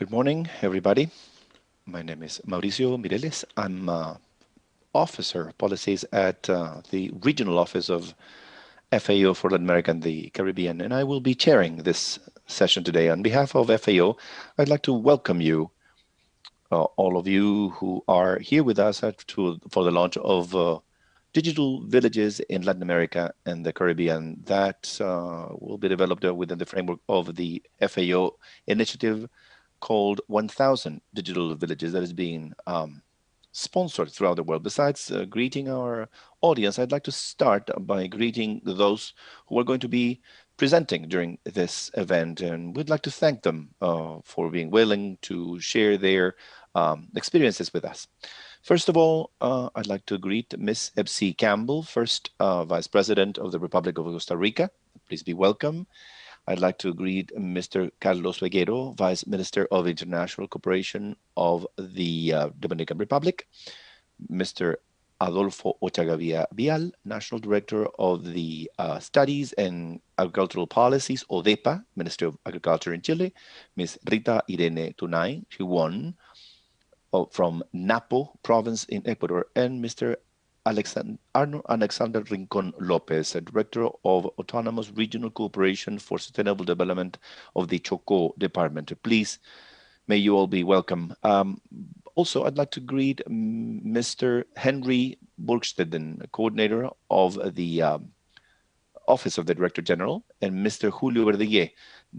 Good morning, everybody. My name is Mauricio Mireles. I'm Officer of Policies at the Regional Office of FAO for Latin America and the Caribbean, and I will be chairing this session today. On behalf of FAO, I'd like to welcome you, all of you who are here with us for the launch of digital villages in Latin America and the Caribbean that will be developed within the framework of the FAO initiative called 1,000 Digital Villages that is being sponsored throughout the world. Besides greeting our audience, I'd like to start by greeting those who are going to be presenting during this event, and we'd like to thank them for being willing to share their experiences with us. First of all, I'd like to greet Ms. Epsi Campbell, first Vice President of the Republic of Costa Rica. Please be welcome. I'd like to greet Mr. Carlos Veguero, Vice Minister of International Cooperation of the Dominican Republic, Mr. Adolfo Ochagavia Vial, National Director of the Studies and Agricultural Policies, ODEPA, Minister of Agriculture in Chile, Ms. Rita Irene Tunay, she won from Napo Province in Ecuador, and Mr. Alexander Rincon Lopez, Director of Autonomous Regional Cooperation for Sustainable Development of the Chocó Department. Please, may you all be welcome. Also, I'd like to greet Mr. Henry Burgsteden, Coordinator of the Office of the Director General, and Mr. Julio Verdeguer,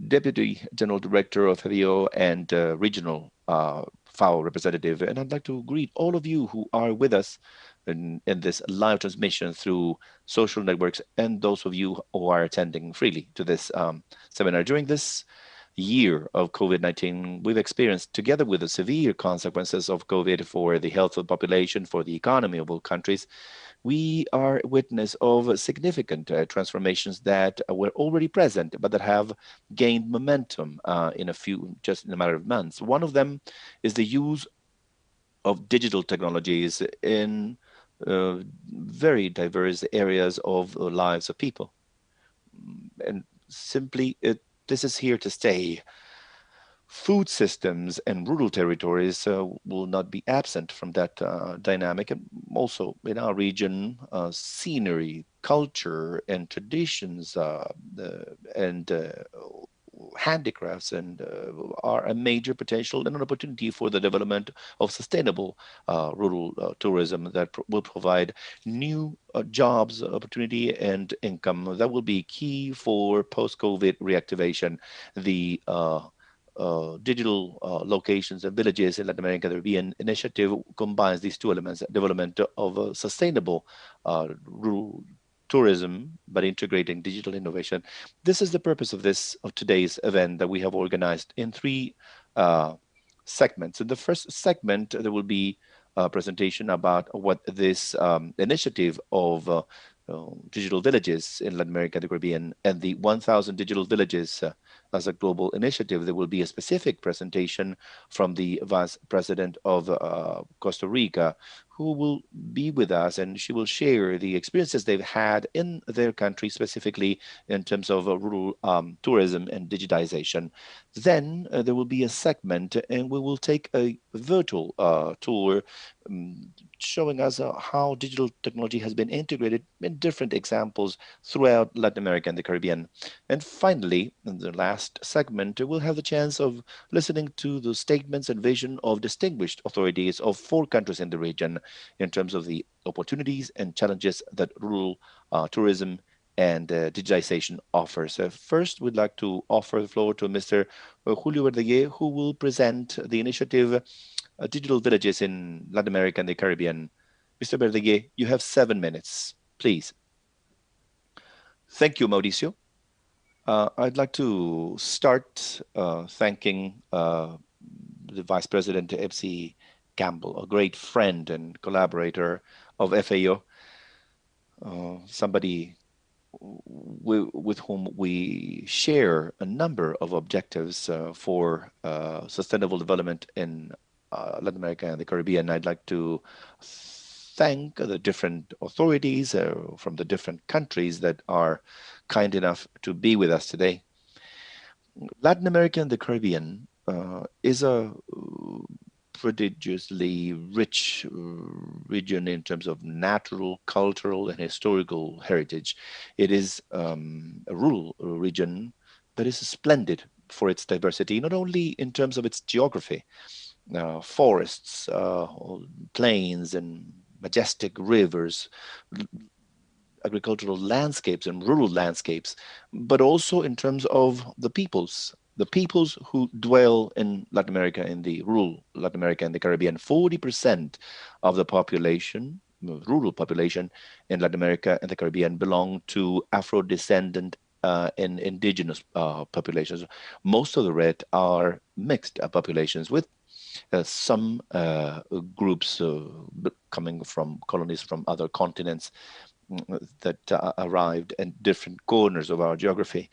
Deputy General Director of FAO and Regional FAO representative. And I'd like to greet all of you who are with us in this live transmission through social networks, and those of you who are attending freely to this seminar. During this year of COVID-19, we've experienced, together with the severe consequences of COVID for the health of the population, for the economy of all countries, we are witness of significant transformations that were already present, but that have gained momentum just in a matter of months. One of them is the use of digital technologies in very diverse areas of the lives of people. And simply, this is here to stay. Food systems and rural territories will not be absent from that dynamic. And also in our region, scenery, culture, and traditions, and handicrafts are a major potential and an opportunity for the development of sustainable rural tourism that will provide new jobs, opportunity, and income that will be key for post-COVID reactivation. The digital locations and villages in Latin America, the Caribbean initiative combines these two elements: development of a sustainable rural tourism, but integrating digital innovation. This is the purpose of today's event that we have organized in three segments. In the first segment, there will be a presentation about what this initiative of digital villages in Latin America, the Caribbean, and the 1,000 digital villages as a global initiative. There will be a specific presentation from the Vice President of Costa Rica, who will be with us, and she will share the experiences they've had in their country, specifically in terms of rural tourism and digitization. Then there will be a segment, and we will take a virtual tour showing us how digital technology has been integrated in different examples throughout Latin America and the Caribbean. And finally, in the last segment, we'll have the chance of listening to the statements and vision of distinguished authorities of 4 countries in the region in terms of the opportunities and challenges that rural tourism and digitization offers. First, we'd like to offer the floor to Mr. Julio Verdeguer, who will present the initiative Digital Villages in Latin America and the Caribbean. Mr. Verdeguer, you have 7 minutes, please. Thank you, Mauricio. I'd like to start thanking the Vice President Epsi Campbell, a great friend and collaborator of FAO, somebody with whom we share a number of objectives for sustainable development in Latin America and the Caribbean. I'd like to thank the different authorities from the different countries that are kind enough to be with us today. Latin America and the Caribbean is a prodigiously rich region in terms of natural, cultural, and historical heritage. It is a rural region that is splendid for its diversity, not only in terms of its geography, forests, plains, and majestic rivers, agricultural landscapes and rural landscapes, but also in terms of the peoples who dwell in Latin America, in the rural Latin America and the Caribbean. 40% of the population, rural population in Latin America and the Caribbean, belong to Afro-descendant and indigenous populations. Most of the red are mixed populations with some groups coming from colonies from other continents that arrived in different corners of our geography.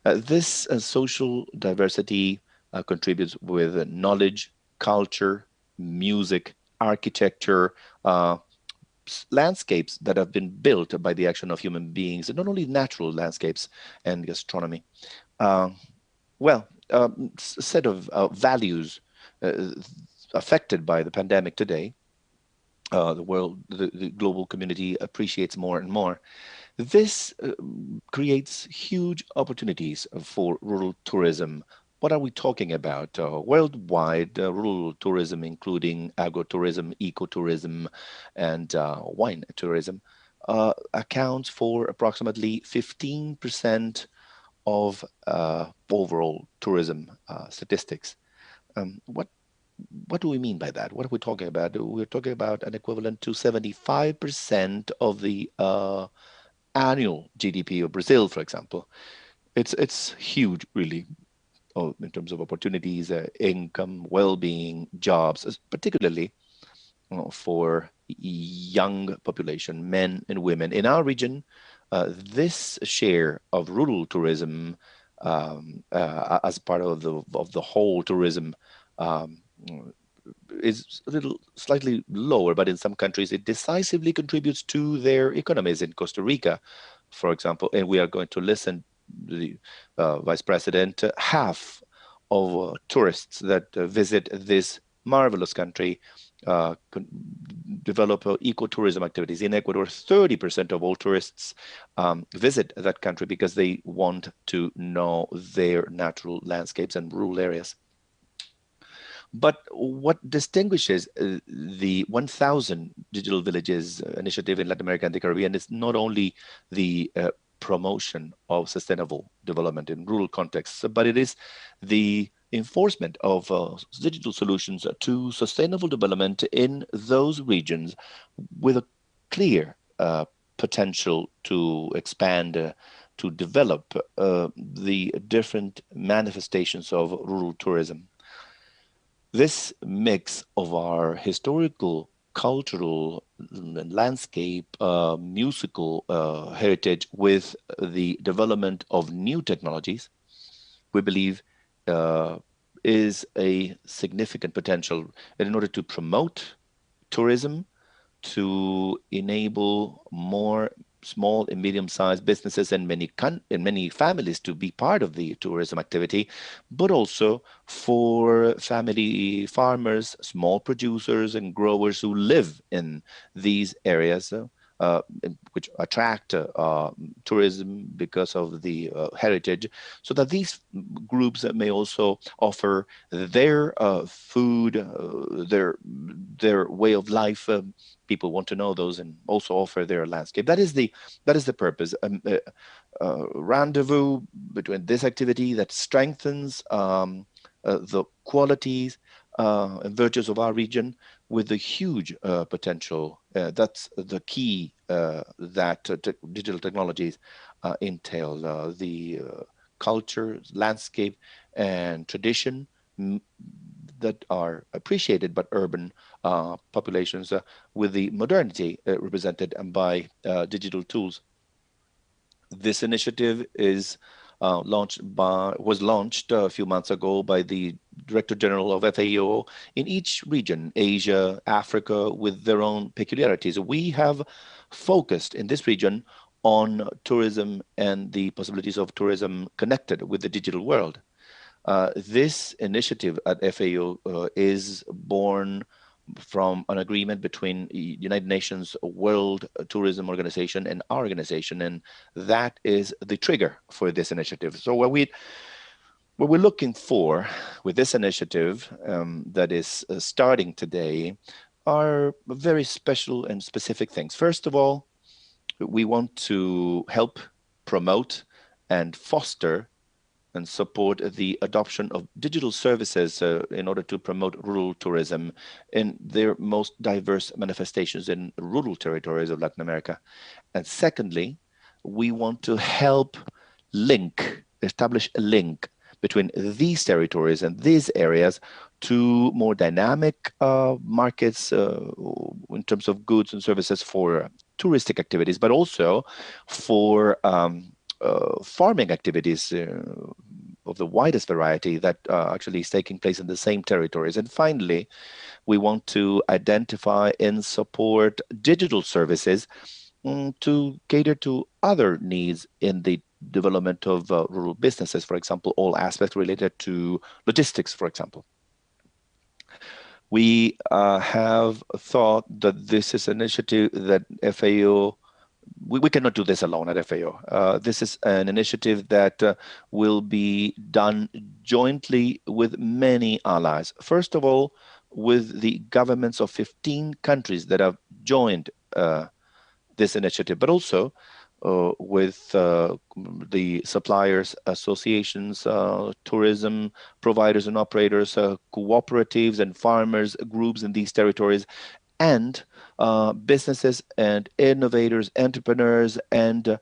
This social diversity contributes with knowledge, culture, music, architecture, landscapes that have been built by the action of human beings, and not only natural landscapes and gastronomy. Uh, Set of values uh, affected by the pandemic today, the global community appreciates more and more. This creates huge opportunities for rural tourism. What are we talking about? Worldwide, rural tourism, including agrotourism, ecotourism, and wine tourism, accounts for approximately 15% of overall tourism statistics. What do we mean by that? What are we talking about? We're talking about an equivalent to 75% of the annual GDP of Brazil, for example. It's huge, really, in terms of opportunities, income, well-being, jobs, particularly for young population, men and women. In our region, this share of rural tourism as part of the whole tourism um, is a little slightly lower, but in some countries it decisively contributes to their economies. In Costa Rica, for example, and we are going to listen to the vice president, half of tourists that visit this marvelous country develop ecotourism activities. In Ecuador, 30% of all tourists visit that country because they want to know their natural landscapes and rural areas. But what distinguishes the 1,000 Digital Villages initiative in Latin America and the Caribbean is not only the promotion of sustainable development in rural contexts, but it is the enforcement of digital solutions to sustainable development in those regions with a clear potential to expand, to develop the different manifestations of rural tourism. This mix of our historical, cultural, landscape, musical heritage with the development of new technologies, we believe uh, is a significant potential in order to promote tourism, to enable more small and medium-sized businesses and many families to be part of the tourism activity, but also for family farmers, small producers, and growers who live in these areas. Which attract tourism because of the heritage, so that these groups may also offer their food, their way of life. People want to know those and also offer their landscape. That is the purpose. Rendezvous between this activity that strengthens the qualities and virtues of our region with the huge potential. That's the key that digital technologies entail. The culture, landscape, and tradition that are appreciated by urban populations with the modernity represented by digital tools. This initiative is was launched a few months ago by the Director General of FAO in each region, Asia, Africa, with their own peculiarities. We have focused in this region on tourism and the possibilities of tourism connected with the digital world. This initiative at FAO is born from an agreement between the United Nations World Tourism Organization and our organization, and that is the trigger for this initiative. So what we're looking for with this initiative that is starting today are very special and specific things. First of all, we want to help promote and foster and support the adoption of digital services in order to promote rural tourism in their most diverse manifestations in rural territories of Latin America. And secondly, we want to help establish a link between these territories and these areas to more dynamic markets in terms of goods and services for touristic activities, but also for farming activities of the widest variety that actually is taking place in the same territories. And finally, we want to identify and support digital services to cater to other needs in the development of rural businesses, for example, all aspects related to logistics, for example. We have thought that this is an initiative that FAO, we cannot do this alone at FAO. This is an initiative that will be done jointly with many allies. First of all, with the governments of 15 countries that have joined this initiative, but also with the suppliers, associations, tourism providers and operators, cooperatives and farmers groups in these territories, and businesses and innovators, entrepreneurs, and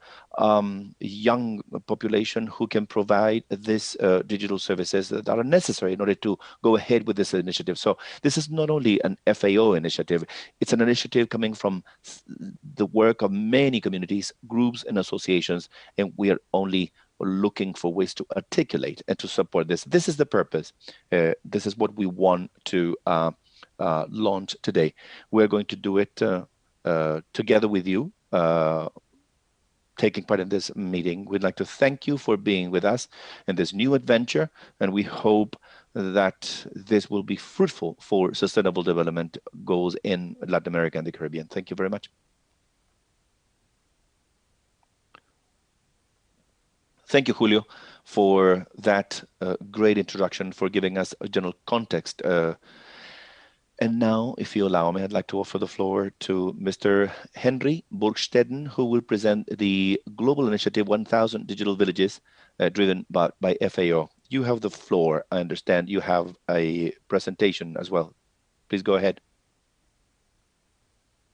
young population who can provide this digital services that are necessary in order to go ahead with this initiative. So this is not only an FAO initiative, it's an initiative coming from the work of many communities, groups, and associations, and we are only looking for ways to articulate and to support this. This is the purpose. This is what we want to launch today. We're going to do it together with you, taking part in this meeting. We'd like to thank you for being with us in this new adventure, and we hope that this will be fruitful for sustainable development goals in Latin America and the Caribbean. Thank you very much. Thank you, Julio, for that great introduction, for giving us a general context. And now, if you allow me, I'd like to offer the floor to Mr. Henry Burgsteden, who will present the Global Initiative 1000 Digital Villages driven by FAO. You have the floor. I understand you have a presentation as well. Please go ahead.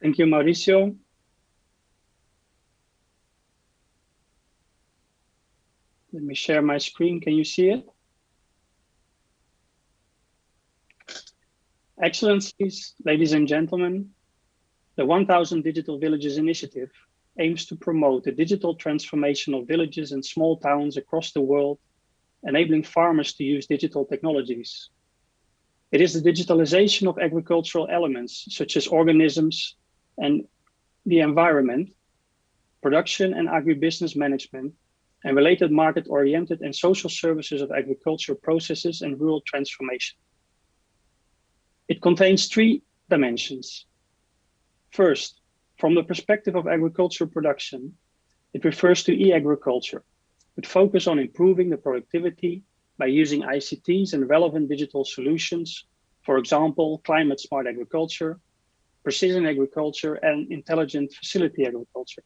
Thank you, Mauricio. Let me share my screen. Can you see it? Excellencies, ladies and gentlemen, the 1000 Digital Villages Initiative aims to promote the digital transformation of villages and small towns across the world, enabling farmers to use digital technologies. It is the digitalization of agricultural elements, such as organisms and the environment, production and agribusiness management, and related market-oriented and social services of agricultural processes and rural transformation. It contains three dimensions. First, from the perspective of agricultural production, it refers to e-agriculture, with focus on improving the productivity by using ICTs and relevant digital solutions, for example, climate-smart agriculture, precision agriculture, and intelligent facility agriculture.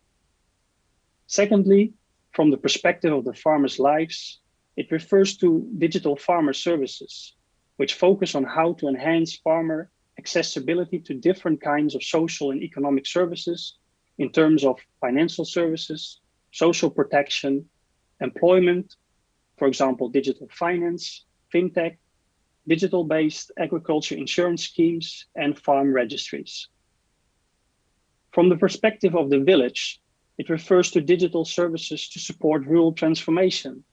Secondly, from the perspective of the farmers' lives, it refers to digital farmer services, which focus on how to enhance farmer accessibility to different kinds of social and economic services in terms of financial services, social protection, employment, for example, digital finance, fintech, digital-based agriculture insurance schemes, and farm registries. From the perspective of the village, it refers to digital services to support rural transformation,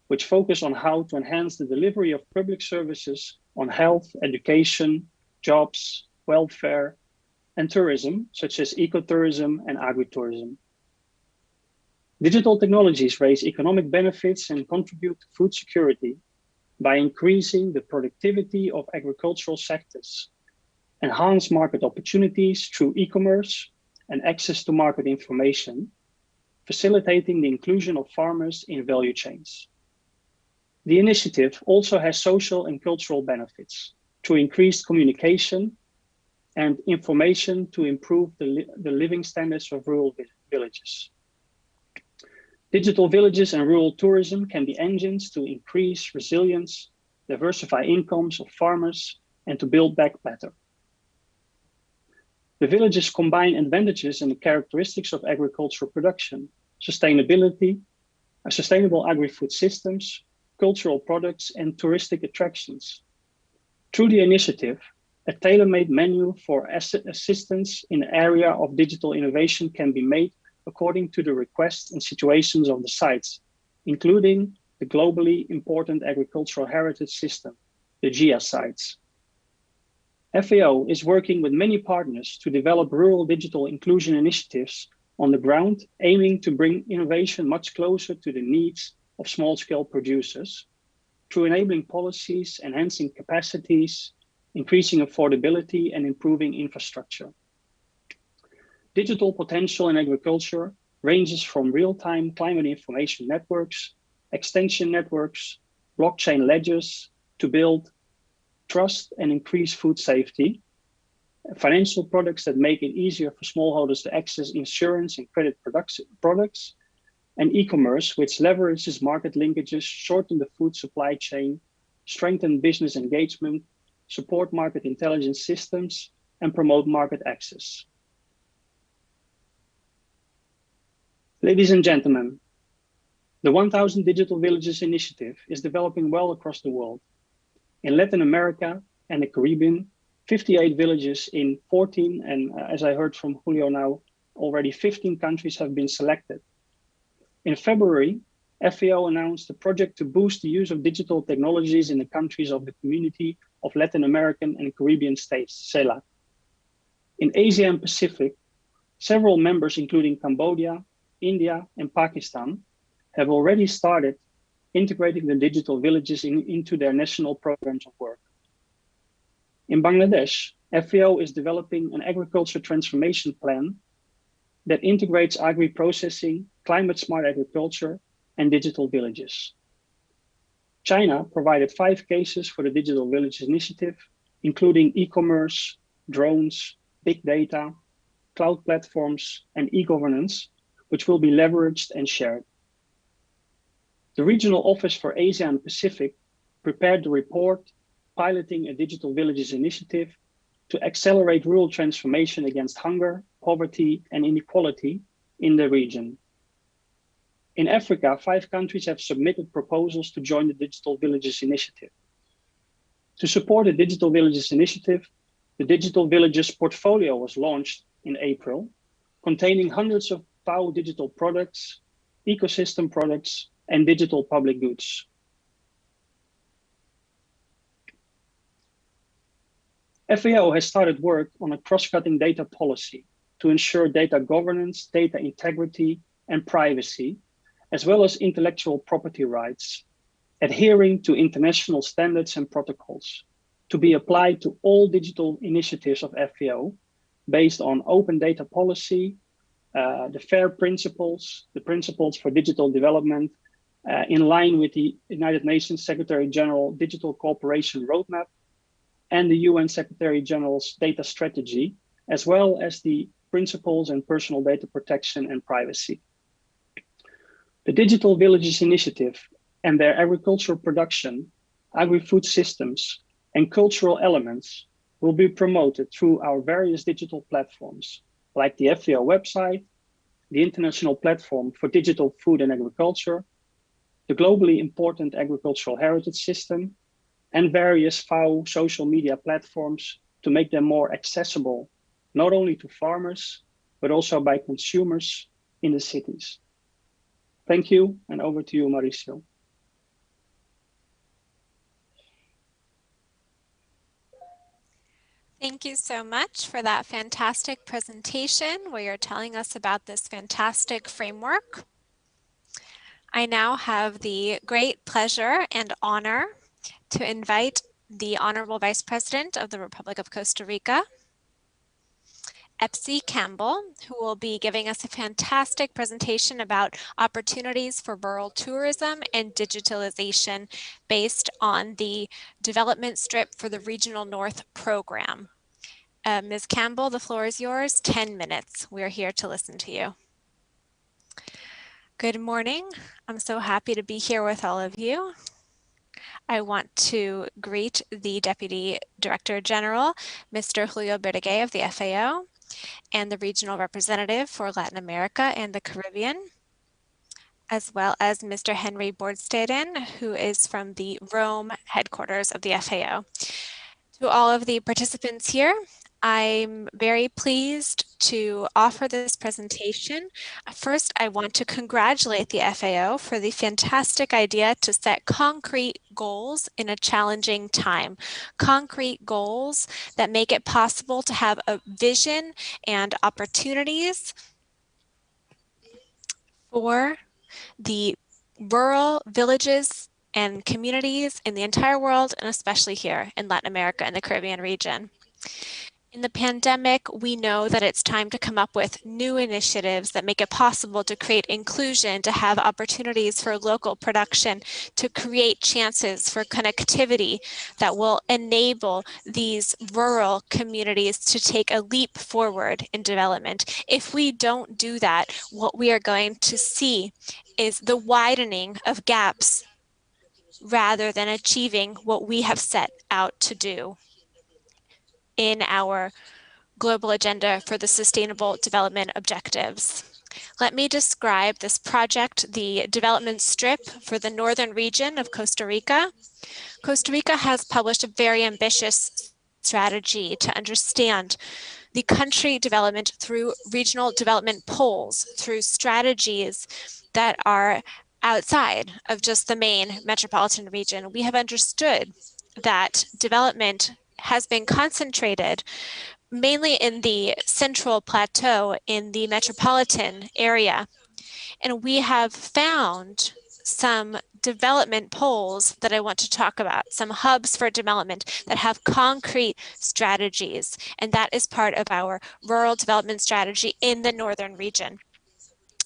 which focus on how to enhance the delivery of public services on health, education, jobs, welfare, and tourism, such as ecotourism and agritourism. Digital technologies raise economic benefits and contribute to food security, by increasing the productivity of agricultural sectors, enhance market opportunities through e-commerce and access to market information, facilitating the inclusion of farmers in value chains. The initiative also has social and cultural benefits through increased communication and information to improve the living standards of rural villages. Digital villages and rural tourism can be engines to increase resilience, diversify incomes of farmers, and to build back better. The villages combine advantages and the characteristics of agricultural production, sustainability, sustainable agri-food systems, cultural products, and touristic attractions. Through the initiative, a tailor-made menu for assistance in the area of digital innovation can be made according to the requests and situations of the sites, including the globally important agricultural heritage system, the GIA sites. FAO is working with many partners to develop rural digital inclusion initiatives on the ground, aiming to bring innovation much closer to the needs of small-scale producers through enabling policies, enhancing capacities, increasing affordability, and improving infrastructure. Digital potential in agriculture ranges from real-time climate information networks, extension networks, blockchain ledgers to build trust and increase food safety, financial products that make it easier for smallholders to access insurance and credit products, and e-commerce, which leverages market linkages, shorten the food supply chain, strengthen business engagement, support market intelligence systems, and promote market access. Ladies and gentlemen, the 1000 Digital Villages initiative is developing well across the world. In Latin America and the Caribbean, 58 villages in 14, and as I heard from Julio now, already 15 countries have been selected. In February, FAO announced a project to boost the use of digital technologies in the countries of the Community of Latin American and Caribbean States, CELAC. In Asia and Pacific, several members, including Cambodia, India, and Pakistan, have already started integrating the digital villages into their national programs of work. In Bangladesh, FAO is developing an agriculture transformation plan that integrates agri-processing, climate-smart agriculture, and digital villages. China provided 5 cases for the Digital Villages initiative, including e-commerce, drones, big data, cloud platforms, and e-governance, which will be leveraged and shared. The Regional Office for Asia and Pacific prepared the report piloting a Digital Villages initiative to accelerate rural transformation against hunger, poverty, and inequality in the region. In Africa, 5 countries have submitted proposals to join the Digital Villages initiative. To support the Digital Villages initiative, the Digital Villages portfolio was launched in April, containing hundreds of FAO digital products, ecosystem products, and digital public goods. FAO has started work on a cross-cutting data policy to ensure data governance, data integrity, and privacy, as well as intellectual property rights, adhering to international standards and protocols to be applied to all digital initiatives of FAO based on open data policy, the FAIR principles, the principles for digital development, in line with the United Nations Secretary General Digital Cooperation Roadmap and the UN Secretary General's data strategy, as well as the principles in personal data protection and privacy. The Digital Villages initiative and their agricultural production, agri-food systems, and cultural elements will be promoted through our various digital platforms, like the FAO website, the International Platform for Digital Food and Agriculture, the globally important agricultural heritage system, and various FAO social media platforms to make them more accessible, not only to farmers, but also by consumers in the cities. Thank you, and over to you, Mauricio. Thank you so much for that fantastic presentation where you're telling us about this fantastic framework. I now have the great pleasure and honor to invite the Honorable Vice President of the Republic of Costa Rica, Epsie Campbell, who will be giving us a fantastic presentation about opportunities for rural tourism and digitalization based on the development strip for the Regional North program. Ms. Campbell, the floor is yours. 10 minutes. We're here to listen to you. Good morning. I'm so happy to be here with all of you. I want to greet the Deputy Director General, Mr. Julio Bertigué of the FAO, and the Regional Representative for Latin America and the Caribbean, as well as Mr. Henry Bordsteden, who is from the Rome headquarters of the FAO. To all of the participants here, I'm very pleased to offer this presentation. First, I want to congratulate the FAO for the fantastic idea to set concrete goals in a challenging time. Concrete goals that make it possible to have a vision and opportunities for the rural villages and communities in the entire world, and especially here in Latin America and the Caribbean region. In the pandemic, we know that it's time to come up with new initiatives that make it possible to create inclusion, to have opportunities for local production, to create chances for connectivity that will enable these rural communities to take a leap forward in development. If we don't do that, what we are going to see is the widening of gaps rather than achieving what we have set out to do in our global agenda for the Sustainable Development Objectives. Let me describe this project, the development strip for the northern region of Costa Rica. Costa Rica has published a very ambitious strategy to understand the country development through regional development poles, through strategies that are outside of just the main metropolitan region. We have understood that development has been concentrated mainly in the central plateau in the metropolitan area. And we have found some development poles that I want to talk about, some hubs for development that have concrete strategies. And that is part of our rural development strategy in the northern region.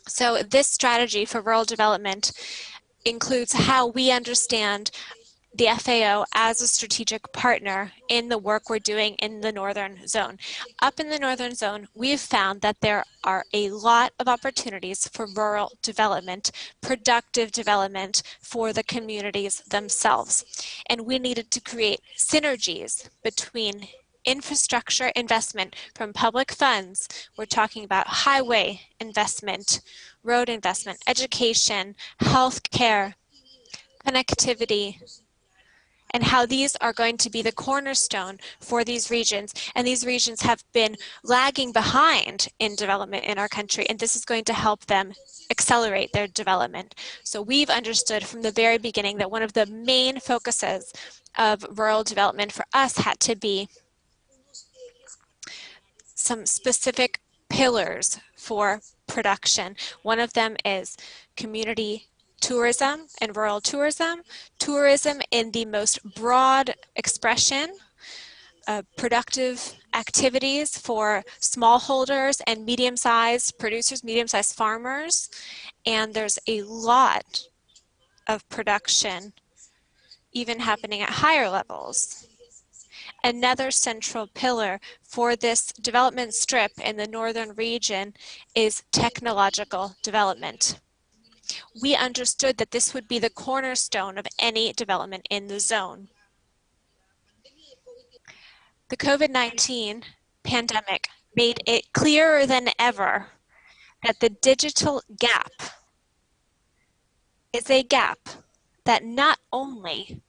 So this strategy for rural development includes how we understand the FAO as a strategic partner in the work we're doing in the northern zone. Up in the northern zone, we've found that there are a lot of opportunities for rural development, productive development for the communities themselves. And we needed to create synergies between infrastructure investment from public funds. We're talking about highway investment, road investment, education, healthcare, connectivity, and how these are going to be the cornerstone for these regions. And these regions have been lagging behind in development in our country, and this is going to help them accelerate their development. So we've understood from the very beginning that one of the main focuses of rural development for us had to be some specific pillars for production. One of them is community tourism and rural tourism, tourism in the most broad expression, productive activities for smallholders and medium-sized producers, medium-sized farmers, and there's a lot of production even happening at higher levels. Another central pillar for this development strip in the northern region is technological development. We understood that this would be the cornerstone of any development in the zone. The COVID-19 pandemic made it clearer than ever that the digital gap is a gap that not only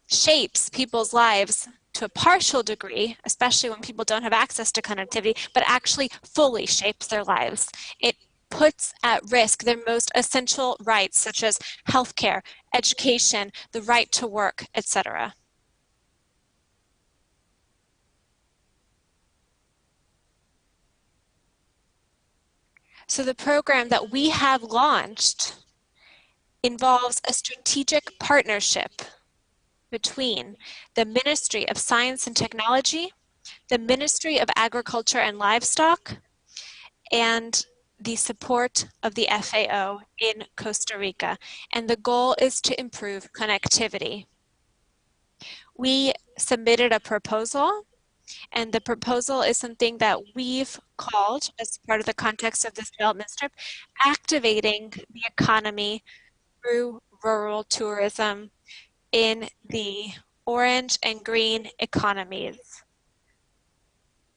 shapes people's lives to a partial degree, especially when people don't have access to connectivity, but actually fully shapes their lives. It puts at risk their most essential rights, such as healthcare, education, the right to work, etc. So the program that we have launched involves a strategic partnership between the Ministry of Science and Technology, the Ministry of Agriculture and Livestock, and the support of the FAO in Costa Rica. And the goal is to improve connectivity. We submitted a proposal, and the proposal is something that we've called, as part of the context of this development strip, activating the economy through rural tourism in the orange and green economies.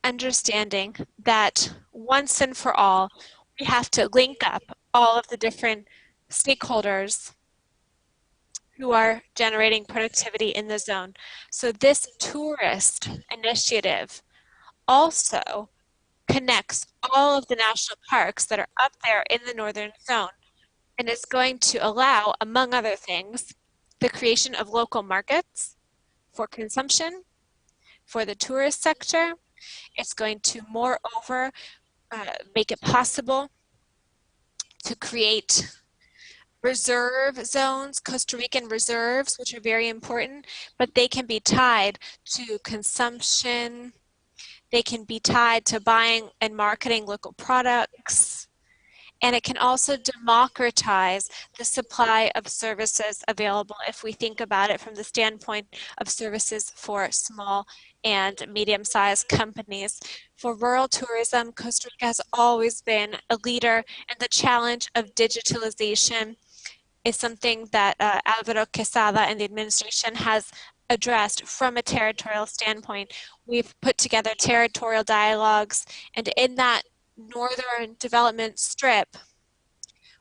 Understanding that once and for all, we have to link up all of the different stakeholders who are generating productivity in the zone. So this tourist initiative also connects all of the national parks that are up there in the northern zone, and is going to allow, among other things, the creation of local markets for consumption, for the tourist sector. It's going to, moreover, make it possible to create reserve zones, Costa Rican reserves, which are very important, but they can be tied to consumption. They can be tied to buying and marketing local products. And it can also democratize the supply of services available if we think about it from the standpoint of services for small and medium-sized companies. For rural tourism, Costa Rica has always been a leader, and the challenge of digitalization is something that Alvaro Quesada and the administration has addressed from a territorial standpoint. We've put together territorial dialogues, and in that northern development strip,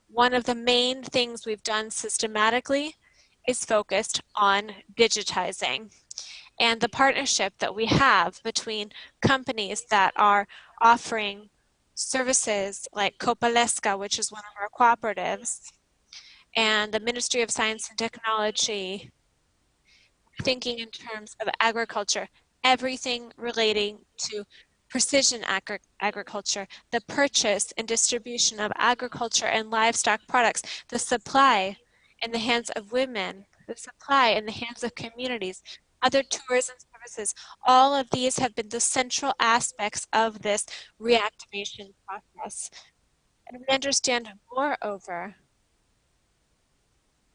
one of the main things we've done systematically is focused on digitizing. And the partnership that we have between companies that are offering services like Copalesca, which is one of our cooperatives, and the Ministry of Science and Technology, thinking in terms of agriculture, everything relating to precision agriculture, the purchase and distribution of agriculture and livestock products, the supply in the hands of women, the supply in the hands of communities, other tourism services. All of these have been the central aspects of this reactivation process. And we understand, moreover,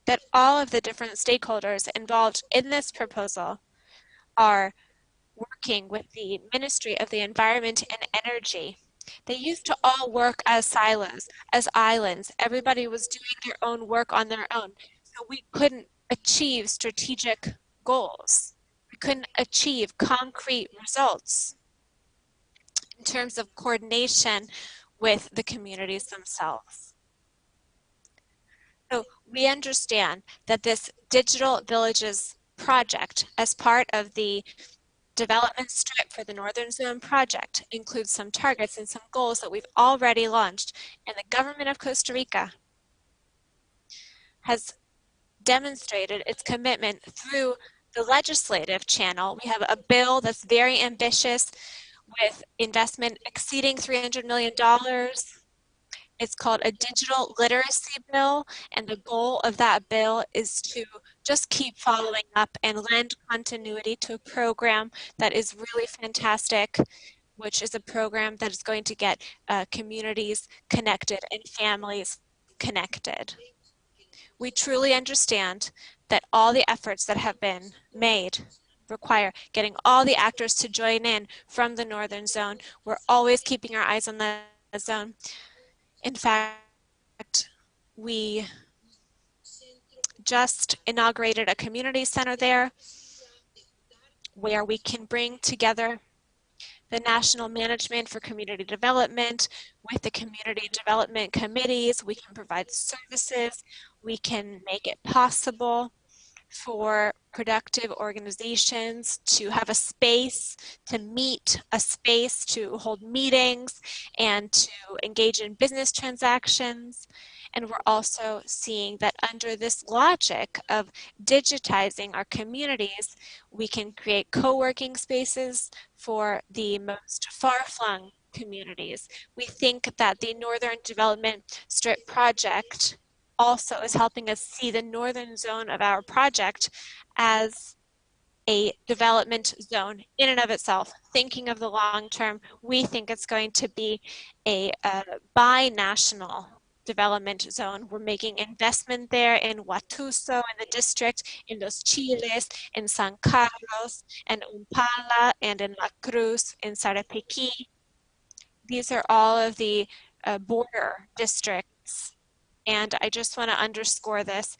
that all of the different stakeholders involved in this proposal are working with the Ministry of the Environment and Energy. They used to all work as silos, as islands. Everybody was doing their own work on their own. So we couldn't achieve strategic goals. We couldn't achieve concrete results in terms of coordination with the communities themselves. So we understand that this Digital Villages project, as part of the development strip for the Northern Zone project, includes some targets and some goals that we've already launched. And the government of Costa Rica has demonstrated its commitment through the legislative channel. We have a bill that's very ambitious with investment exceeding $300 million. It's called a digital literacy bill, and the goal of that bill is to just keep following up and lend continuity to a program that is really fantastic, which is a program that is going to get communities connected and families connected. We truly understand that all the efforts that have been made require getting all the actors to join in from the Northern Zone. We're always keeping our eyes on the zone. In fact, we just inaugurated a community center there where we can bring together the National Management for Community Development with the community development committees. We can provide services. We can make it possible for productive organizations to have a space to meet, a space to hold meetings, and to engage in business transactions. And we're also seeing that under this logic of digitizing our communities, we can create co-working spaces for the most far-flung communities. We think that the Northern Development Strip project also is helping us see the northern zone of our project as a development zone in and of itself. Thinking of the long term, we think it's going to be a binational development zone. We're making investment there in Watuso, in the district, in Los Chiles, in San Carlos, and Umpala, and in La Cruz, in Sarapiquí. These are all of the border districts. And I just want to underscore this.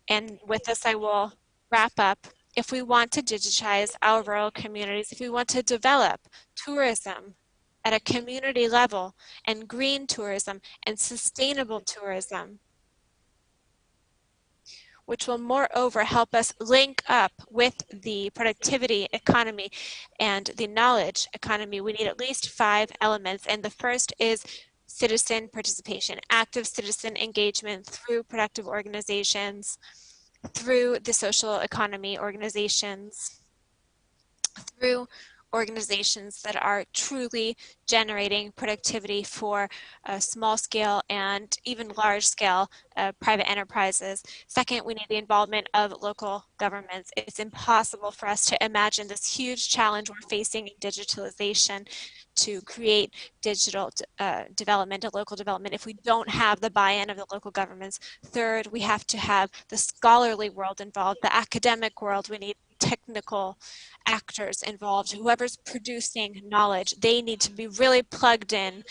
And with this, I will wrap up. If we want to digitize our rural communities, if we want to develop tourism at a community level and green tourism and sustainable tourism, which will moreover help us link up with the productivity economy and the knowledge economy, we need at least 5 elements. And the first is citizen participation, active citizen engagement through productive organizations, through the social economy organizations, through organizations that are truly generating productivity for small scale and even large scale private enterprises. Second, we need the involvement of local governments. It's impossible for us to imagine this huge challenge we're facing in digitalization to create digital development and local development if we don't have the buy-in of the local governments. Third, we have to have the scholarly world involved, the academic world. We need technical actors involved. Whoever's producing knowledge, they need to be really plugged in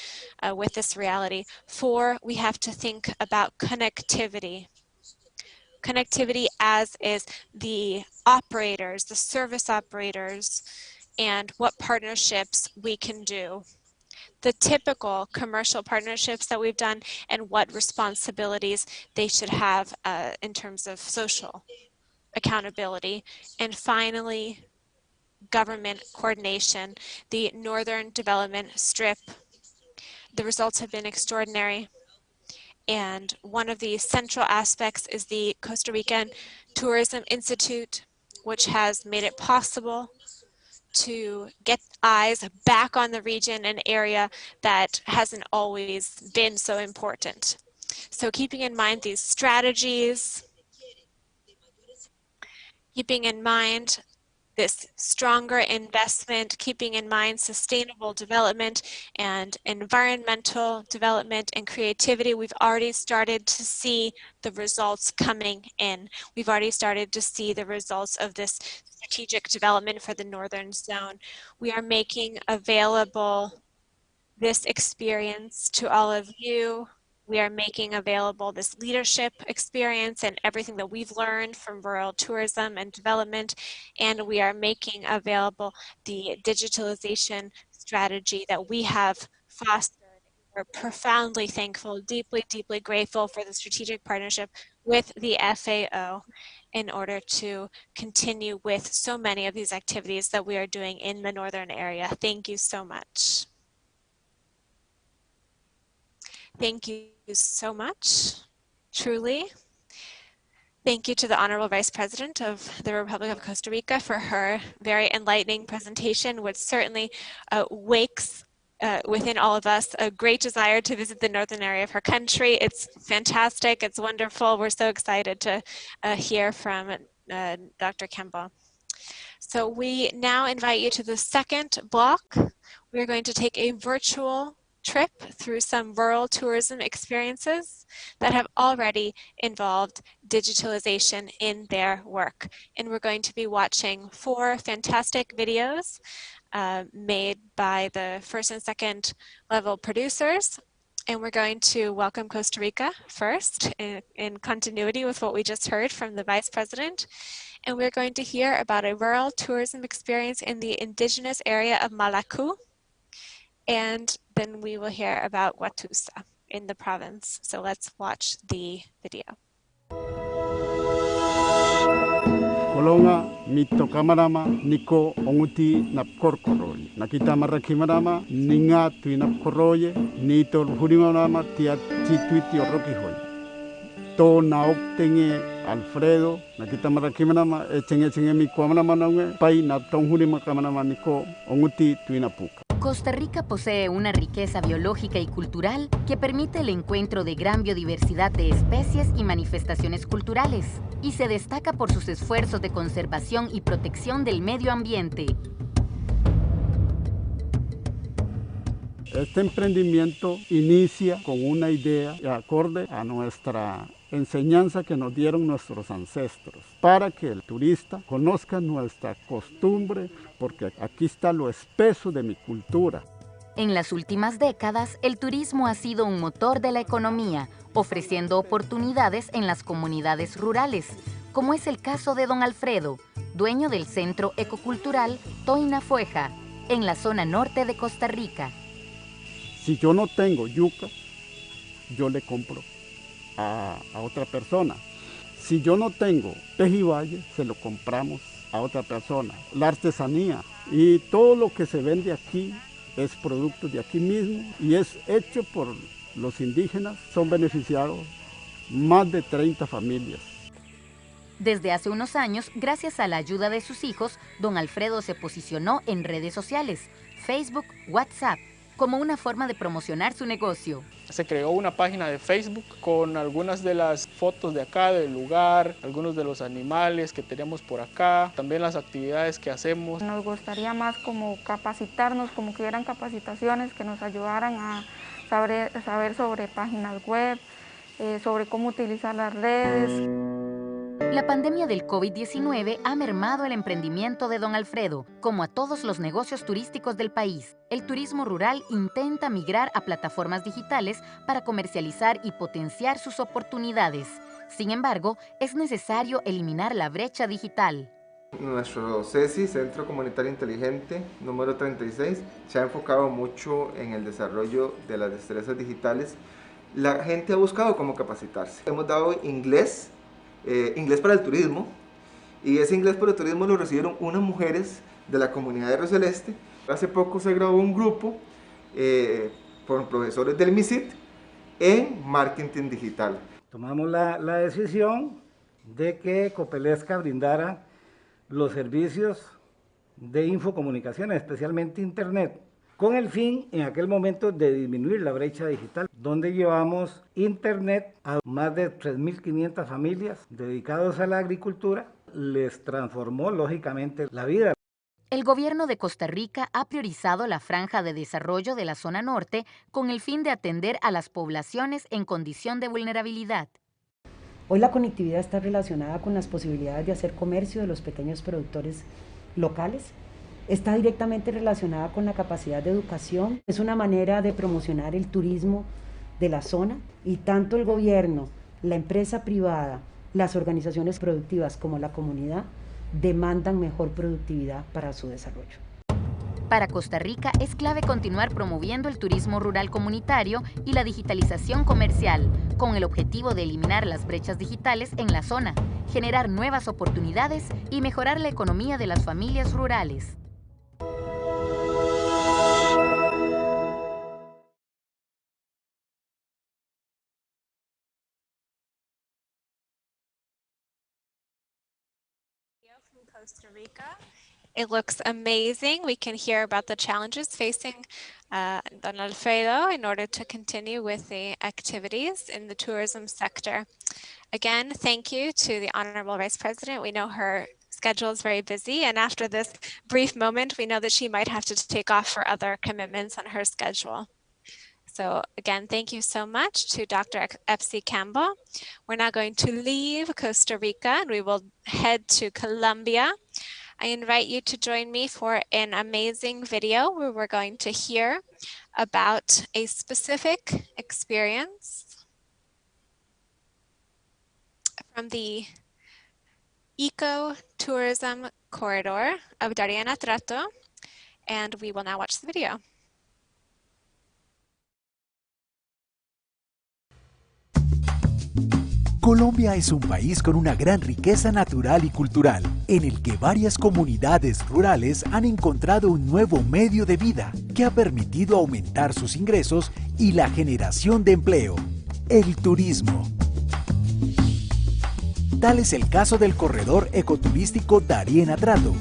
with this reality. 4, we have to think about connectivity. Connectivity as is the operators, the service operators, and what partnerships we can do. The typical commercial partnerships that we've done and what responsibilities they should have in terms of social accountability. And finally, government coordination, the Northern Development Strip. The results have been extraordinary. And one of the central aspects is the Costa Rican Tourism Institute, which has made it possible to get eyes back on the region, an area that hasn't always been so important. So keeping in mind these strategies, keeping in mind this stronger investment, keeping in mind sustainable development and environmental development and creativity, we've already started to see the results coming in. We've already started to see the results of this strategic development for the Northern Zone. We are making available this experience to all of you. We are making available this leadership experience and everything that we've learned from rural tourism and development, and we are making available the digitalization strategy that we have fostered. We're profoundly thankful, deeply, deeply grateful for the strategic partnership with the FAO in order to continue with so many of these activities that we are doing in the Northern area. Thank you so much. Thank you so much, truly. Thank you to the Honorable Vice President of the Republic of Costa Rica for her very enlightening presentation, which certainly wakes within all of us a great desire to visit the northern area of her country. It's fantastic, it's wonderful. We're so excited to hear from Dr. Kemba. So we now invite you to the second block. We're going to take a virtual trip through some rural tourism experiences that have already involved digitalization in their work. And we're going to be watching 4 fantastic videos made by the first and second level producers. And we're going to welcome Costa Rica first in continuity with what we just heard from the Vice President. And we're going to hear about a rural tourism experience in the indigenous area of Malacu. And then we will hear about Watusa in the province. So let's watch the video. Kolonga mito kamarama niko onguti napkorkoroi. Nakita marakimarama ninga tuinapkoroye nito hurimarama tia tituiti orokihoi. To naok tenge Alfredo nakita marakimarama echenge mi kuamarama naunge pai na tonghuri makamarama niko onguti tuinapuka. Costa Rica posee una riqueza biológica y cultural que permite el encuentro de gran biodiversidad de especies y manifestaciones culturales, y se destaca por sus esfuerzos de conservación y protección del medio ambiente. Este emprendimiento inicia con una idea acorde a nuestra enseñanza que nos dieron nuestros ancestros, para que el turista conozca nuestra costumbre, porque aquí está lo espeso de mi cultura. En las últimas décadas, el turismo ha sido un motor de la economía, ofreciendo oportunidades en las comunidades rurales, como es el caso de don Alfredo, dueño del Centro Ecocultural Toinafueja, en la zona norte de Costa Rica. Si yo no tengo yuca, yo le compro a otra persona. Si yo no tengo pejibaye, se lo compramos a otra persona. La artesanía y todo lo que se vende aquí es producto de aquí mismo y es hecho por los indígenas. Son beneficiados más de 30 familias. Desde hace unos años, gracias a la ayuda de sus hijos, don Alfredo se posicionó en redes sociales, Facebook, WhatsApp, como una forma de promocionar su negocio. Se creó una página de Facebook con algunas de las fotos de acá, del lugar, algunos de los animales que tenemos por acá, también las actividades que hacemos. Nos gustaría más como capacitarnos, como que hubieran capacitaciones que nos ayudaran a saber sobre páginas web, sobre cómo utilizar las redes. La pandemia del COVID-19 ha mermado el emprendimiento de don Alfredo, como a todos los negocios turísticos del país. El turismo rural intenta migrar a plataformas digitales para comercializar y potenciar sus oportunidades. Sin embargo, es necesario eliminar la brecha digital. Nuestro CESI, Centro Comunitario Inteligente, número 36, se ha enfocado mucho en el desarrollo de las destrezas digitales. La gente ha buscado cómo capacitarse. Hemos dado inglés para el turismo, y ese inglés para el turismo lo recibieron unas mujeres de la comunidad de Río Celeste. Hace poco se graduó un grupo por profesores del MISIT en marketing digital. Tomamos la decisión de que Copelesca brindara los servicios de infocomunicaciones, especialmente Internet, con el fin en aquel momento de disminuir la brecha digital, donde llevamos Internet a más de 3.500 familias dedicadas a la agricultura. Les transformó lógicamente la vida. El gobierno de Costa Rica ha priorizado la franja de desarrollo de la zona norte con el fin de atender a las poblaciones en condición de vulnerabilidad. Hoy la conectividad está relacionada con las posibilidades de hacer comercio de los pequeños productores locales. Está directamente relacionada con la capacidad de educación. Es una manera de promocionar el turismo de la zona, y tanto el gobierno, la empresa privada, las organizaciones productivas como la comunidad demandan mejor productividad para su desarrollo. Para Costa Rica es clave continuar promoviendo el turismo rural comunitario y la digitalización comercial, con el objetivo de eliminar las brechas digitales en la zona, generar nuevas oportunidades y mejorar la economía de las familias rurales. Costa Rica. It looks amazing. We can hear about the challenges facing Don Alfredo in order to continue with the activities in the tourism sector. Again, thank you to the Honorable Vice President. We know her schedule is very busy, and after this brief moment, we know that she might have to take off for other commitments on her schedule. So again, thank you so much to Dr. F.C. Campbell. We're now going to leave Costa Rica and we will head to Colombia. I invite you to join me for an amazing video where we're going to hear about a specific experience from the Eco-Tourism Corridor of Darien Atrato, and we will now watch the video. Colombia es un país con una gran riqueza natural y cultural, en el que varias comunidades rurales han encontrado un nuevo medio de vida que ha permitido aumentar sus ingresos y la generación de empleo: el turismo. Tal es el caso del corredor ecoturístico Darien Atrato.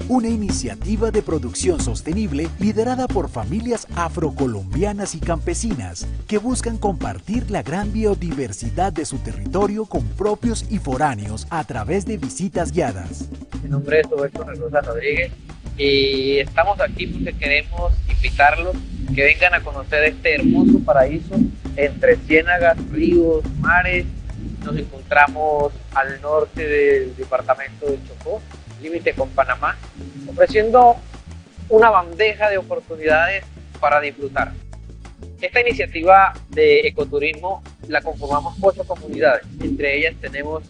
una iniciativa de producción sostenible liderada por familias afrocolombianas y campesinas que buscan compartir la gran biodiversidad de su territorio con propios y foráneos a través de visitas guiadas. Mi nombre es Roberto Rosa Rodríguez y estamos aquí porque queremos invitarlos que vengan a conocer este hermoso paraíso entre ciénagas, ríos, mares. Nos encontramos al norte del departamento de Chocó, límite con Panamá, ofreciendo una bandeja de oportunidades para disfrutar. Esta iniciativa de ecoturismo la conformamos 8 comunidades. Entre ellas tenemos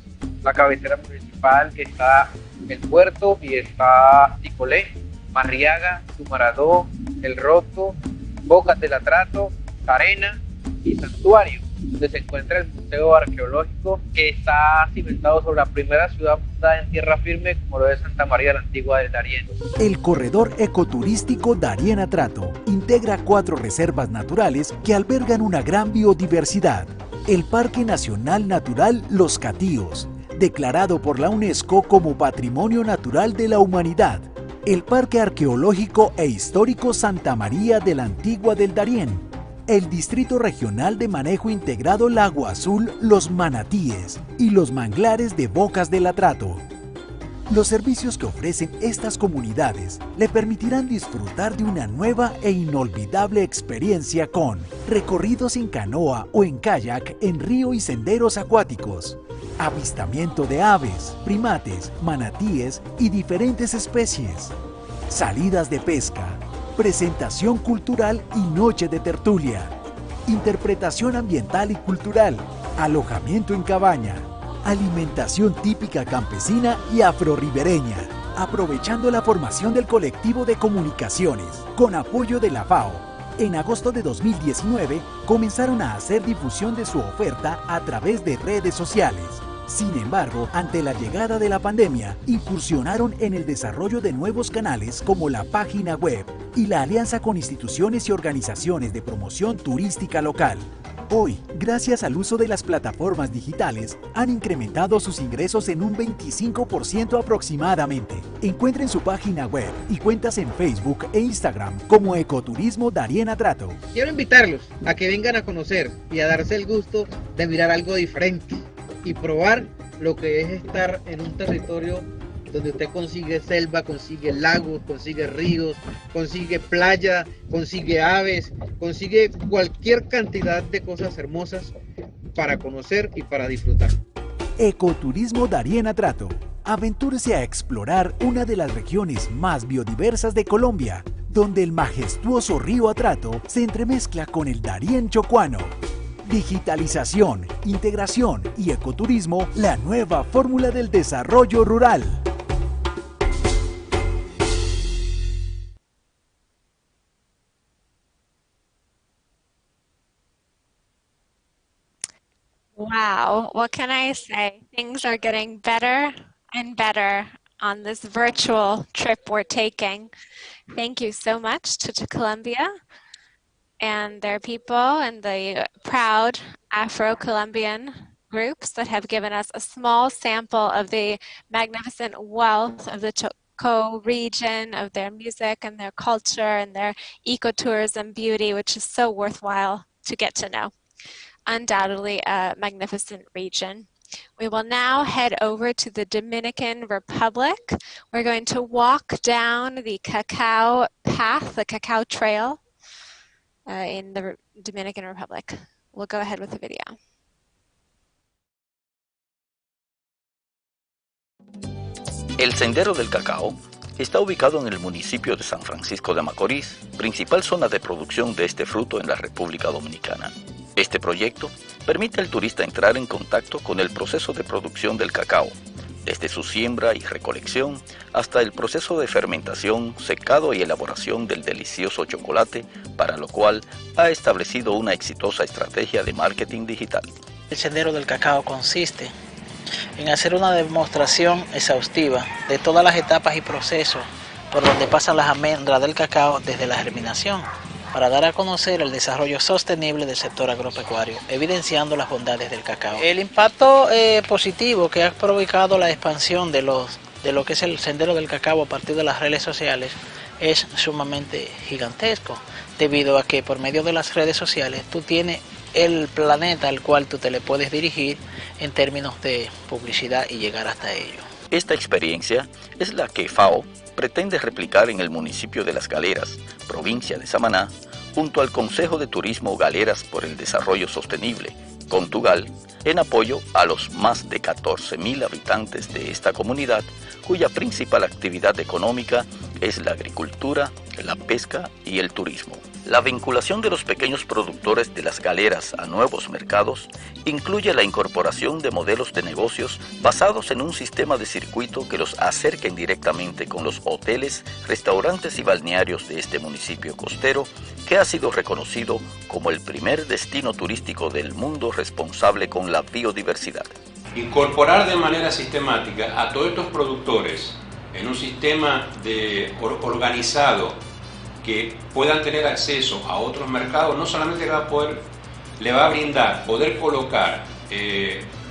la cabecera municipal, que está el puerto, y está Ticolé, Marriaga, Tumaradó, El Roto, Bocas del Atrato, Carena y Santuario, donde se encuentra el Museo Arqueológico, que está cimentado sobre la primera ciudad fundada en tierra firme, como lo es Santa María la Antigua del Darién. El corredor ecoturístico Darién Atrato integra 4 reservas naturales que albergan una gran biodiversidad. El Parque Nacional Natural Los Catíos, declarado por la UNESCO como Patrimonio Natural de la Humanidad. El Parque Arqueológico e Histórico Santa María de la Antigua del Darién. El Distrito Regional de Manejo Integrado Lago Azul Los Manatíes y los manglares de Bocas del Atrato. Los servicios que ofrecen estas comunidades le permitirán disfrutar de una nueva e inolvidable experiencia con recorridos en canoa o en kayak en río y senderos acuáticos, avistamiento de aves, primates, manatíes y diferentes especies, salidas de pesca, presentación cultural y noche de tertulia, interpretación ambiental y cultural, alojamiento en cabaña, alimentación típica campesina y afroribereña, aprovechando la formación del colectivo de comunicaciones, con apoyo de la FAO. En agosto de 2019 comenzaron a hacer difusión de su oferta a través de redes sociales. Sin embargo, ante la llegada de la pandemia, incursionaron en el desarrollo de nuevos canales como la página web y la alianza con instituciones y organizaciones de promoción turística local. Hoy, gracias al uso de las plataformas digitales, han incrementado sus ingresos en un 25% aproximadamente. Encuentren su página web y cuentas en Facebook e Instagram como Ecoturismo Darién Atrato. Quiero invitarlos a que vengan a conocer y a darse el gusto de mirar algo diferente y probar lo que es estar en un territorio donde usted consigue selva, consigue lagos, consigue ríos, consigue playa, consigue aves, consigue cualquier cantidad de cosas hermosas para conocer y para disfrutar. Ecoturismo Darién Atrato. Aventúrese a explorar una de las regiones más biodiversas de Colombia, donde el majestuoso río Atrato se entremezcla con el Darién chocuano. Digitalización, integración y ecoturismo, la nueva fórmula del desarrollo rural. Wow, what can I say? Things are getting better and better on this virtual trip we're taking. Thank you so much to Colombia and their people and the proud Afro-Colombian groups that have given us a small sample of the magnificent wealth of the Chocó region, of their music and their culture and their ecotourism beauty, which is so worthwhile to get to know. Undoubtedly a magnificent region. We will now head over to the Dominican Republic. We're going to walk down the cacao path, the cacao trail in the Dominican Republic. We'll go ahead with the video. El Sendero del Cacao está ubicado en el municipio de San Francisco de Macorís, principal zona de producción de este fruto en la República Dominicana. Este proyecto permite al turista entrar en contacto con el proceso de producción del cacao, desde su siembra y recolección hasta el proceso de fermentación, secado y elaboración del delicioso chocolate, para lo cual ha establecido una exitosa estrategia de marketing digital. El Sendero del Cacao consiste en hacer una demostración exhaustiva de todas las etapas y procesos por donde pasan las almendras del cacao desde la germinación, para dar a conocer el desarrollo sostenible del sector agropecuario, evidenciando las bondades del cacao. El impacto positivo que ha provocado la expansión de los de lo que es el Sendero del Cacao a partir de las redes sociales es sumamente gigantesco, debido a que por medio de las redes sociales tú tienes el planeta al cual tú te le puedes dirigir en términos de publicidad y llegar hasta ello. Esta experiencia es la que FAO pretende replicar en el municipio de Las Galeras, provincia de Samaná, junto al Consejo de Turismo Galeras por el Desarrollo Sostenible, Contugal, en apoyo a los más de 14.000 habitantes de esta comunidad, cuya principal actividad económica es la agricultura, la pesca y el turismo. La vinculación de los pequeños productores de Las Galeras a nuevos mercados incluye la incorporación de modelos de negocios basados en un sistema de circuito que los acerquen directamente con los hoteles, restaurantes y balnearios de este municipio costero, que ha sido reconocido como el primer destino turístico del mundo responsable con la biodiversidad. Incorporar de manera sistemática a todos estos productores en un sistema organizado que puedan tener acceso a otros mercados, no solamente le va a brindar poder colocar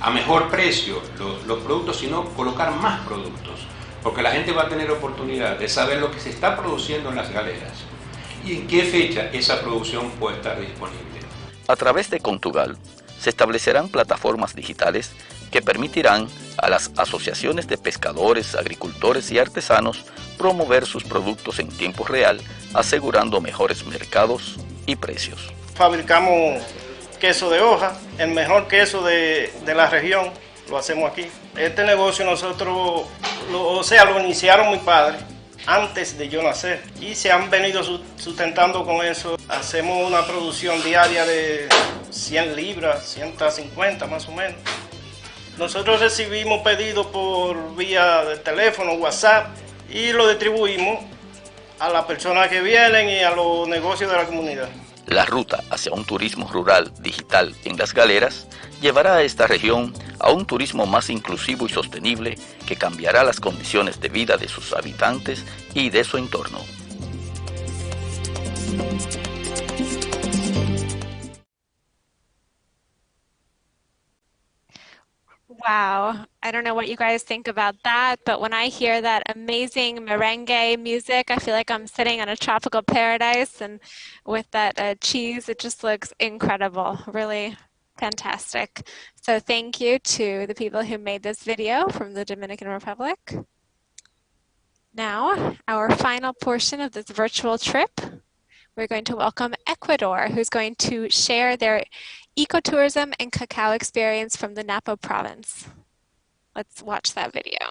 a mejor precio los productos, sino colocar más productos, porque la gente va a tener oportunidad de saber lo que se está produciendo en Las Galeras y en qué fecha esa producción puede estar disponible. A través de Contugal se establecerán plataformas digitales que permitirán a las asociaciones de pescadores, agricultores y artesanos promover sus productos en tiempo real, asegurando mejores mercados y precios. Fabricamos queso de hoja, el mejor queso de la región, lo hacemos aquí. Este negocio nosotros, lo iniciaron mis padres antes de yo nacer y se han venido sustentando con eso. Hacemos una producción diaria de 100 libras, 150 más o menos. Nosotros recibimos pedidos por vía de teléfono, WhatsApp, y lo distribuimos a las personas que vienen y a los negocios de la comunidad. La ruta hacia un turismo rural digital en Las Galeras llevará a esta región a un turismo más inclusivo y sostenible que cambiará las condiciones de vida de sus habitantes y de su entorno. Wow, I don't know what you guys think about that, but when I hear that amazing merengue music, I feel like I'm sitting in a tropical paradise, and with that cheese, it just looks incredible, really fantastic. So thank you to the people who made this video from the Dominican Republic. Now, our final portion of this virtual trip, we're going to welcome Ecuador, who's going to share their ecotourism and cacao experience from the Napo province. Let's watch that video.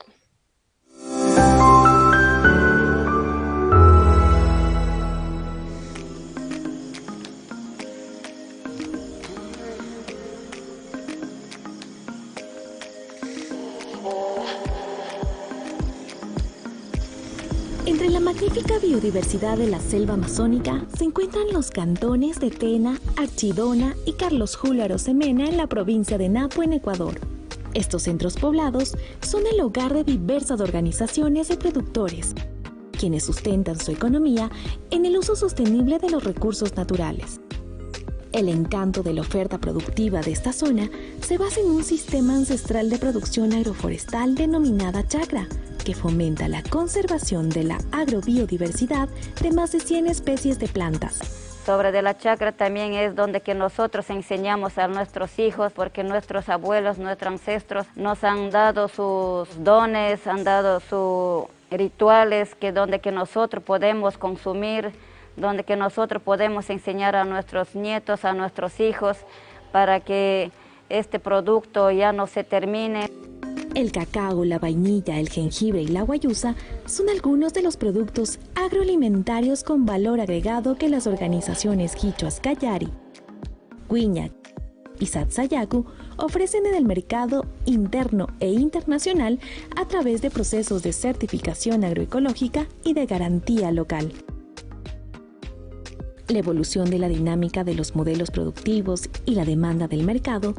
Entre la magnífica biodiversidad de la selva amazónica se encuentran los cantones de Tena, Archidona y Carlos Julio Arosemena en la provincia de Napo, en Ecuador. Estos centros poblados son el hogar de diversas organizaciones de productores, quienes sustentan su economía en el uso sostenible de los recursos naturales. El encanto de la oferta productiva de esta zona se basa en un sistema ancestral de producción agroforestal denominada chacra, que fomenta la conservación de la agrobiodiversidad de más de 100 especies de plantas. Sobre de la chacra también es donde que nosotros enseñamos a nuestros hijos, porque nuestros abuelos, nuestros ancestros nos han dado sus dones, han dado sus rituales, que donde que nosotros podemos consumir, donde que nosotros podemos enseñar a nuestros nietos, a nuestros hijos, para que este producto ya no se termine. El cacao, la vainilla, el jengibre y la guayusa son algunos de los productos agroalimentarios con valor agregado que las organizaciones quichuas Callari, Guiñac y Satsayacu ofrecen en el mercado interno e internacional a través de procesos de certificación agroecológica y de garantía local. La evolución de la dinámica de los modelos productivos y la demanda del mercado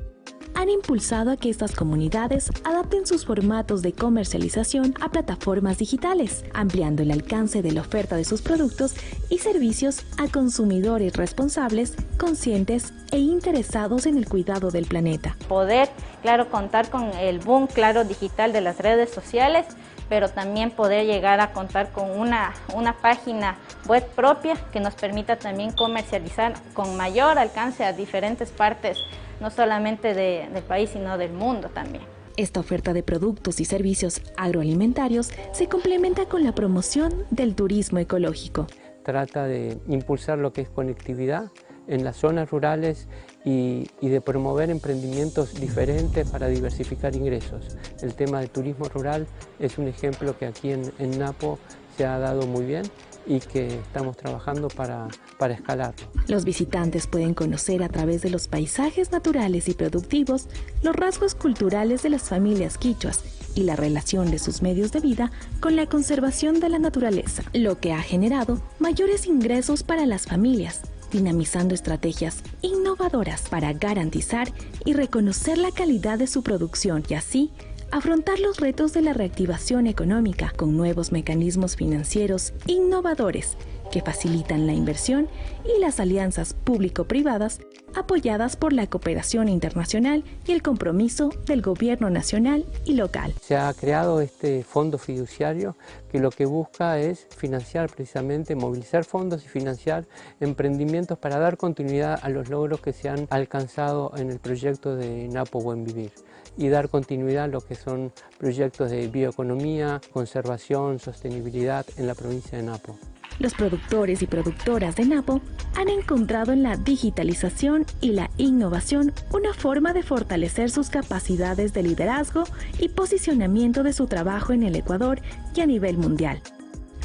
han impulsado a que estas comunidades adapten sus formatos de comercialización a plataformas digitales, ampliando el alcance de la oferta de sus productos y servicios a consumidores responsables, conscientes e interesados en el cuidado del planeta. Poder, claro, contar con el boom, claro, digital de las redes sociales pero también poder llegar a contar con una página web propia que nos permita también comercializar con mayor alcance a diferentes partes, no solamente del país, sino del mundo también. Esta oferta de productos y servicios agroalimentarios se complementa con la promoción del turismo ecológico. Trata de impulsar lo que es conectividad en las zonas rurales y de promover emprendimientos diferentes para diversificar ingresos. El tema del turismo rural es un ejemplo que aquí en Napo se ha dado muy bien y que estamos trabajando para escalarlo. Los visitantes pueden conocer a través de los paisajes naturales y productivos los rasgos culturales de las familias quichuas y la relación de sus medios de vida con la conservación de la naturaleza, lo que ha generado mayores ingresos para las familias, dinamizando estrategias innovadoras para garantizar y reconocer la calidad de su producción y así afrontar los retos de la reactivación económica con nuevos mecanismos financieros innovadores que facilitan la inversión y las alianzas público-privadas apoyadas por la cooperación internacional y el compromiso del gobierno nacional y local. Se ha creado este fondo fiduciario que lo que busca es financiar precisamente, movilizar fondos y financiar emprendimientos para dar continuidad a los logros que se han alcanzado en el proyecto de Napo Buen Vivir y dar continuidad a lo que son proyectos de bioeconomía, conservación, sostenibilidad en la provincia de Napo. Los productores y productoras de Napo han encontrado en la digitalización y la innovación una forma de fortalecer sus capacidades de liderazgo y posicionamiento de su trabajo en el Ecuador y a nivel mundial,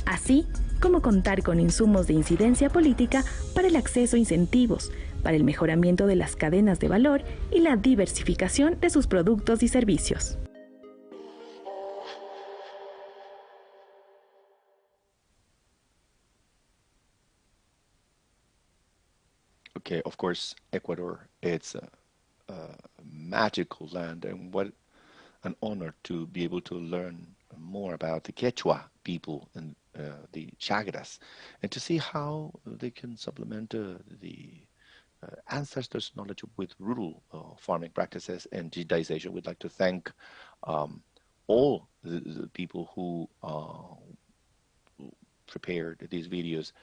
así como contar con insumos de incidencia política para el acceso a incentivos, para el mejoramiento de las cadenas de valor y la diversificación de sus productos y servicios. Okay, of course, Ecuador, it's a magical land, and what an honor to be able to learn more about the Quechua people and the Chagras, and to see how they can supplement the ancestors' knowledge with rural farming practices and digitization. We'd like to thank all the people who prepared these videos,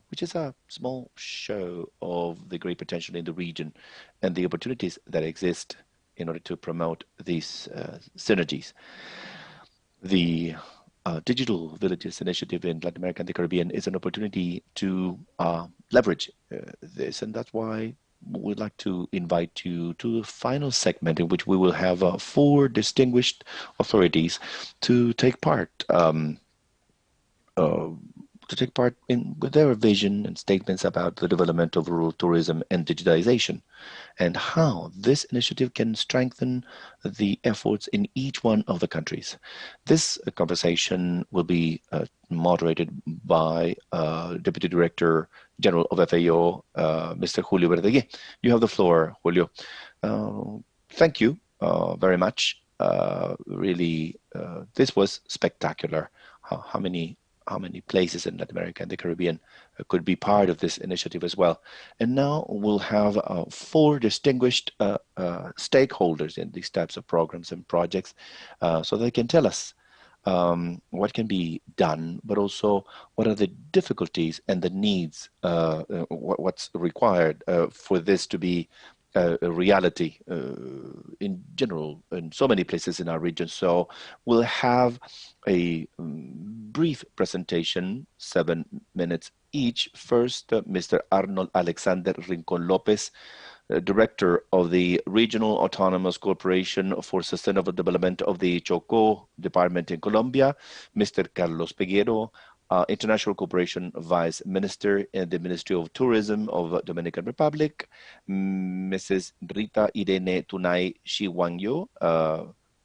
which is a small show of the great potential in the region and the opportunities that exist in order to promote these synergies. The Digital Villages Initiative in Latin America and the Caribbean is an opportunity to leverage this, and that's why we'd like to invite you to the final segment in which we will have 4 distinguished authorities to take part with their vision and statements about the development of rural tourism and digitization, and how this initiative can strengthen the efforts in each one of the countries. This conversation will be moderated by Deputy Director General of FAO, Mr. Julio Verdeguer. You have the floor, Julio. Thank you very much. Really, this was spectacular. How many places in Latin America and the Caribbean could be part of this initiative as well. And now we'll have 4 distinguished stakeholders in these types of programs and projects, so they can tell us what can be done, but also what are the difficulties and the needs, what's required for this to be a reality in general in so many places in our region. So we'll have a brief presentation, 7 minutes each. First, Mr. Arnold Alexander Rincon Lopez, Director of the Regional Autonomous Corporation for Sustainable Development of the Chocó Department in Colombia, Mr. Carlos Peguero, International Cooperation Vice Minister in the Ministry of Tourism of Dominican Republic, Mrs. Rita Irene Tunay Chihuanyo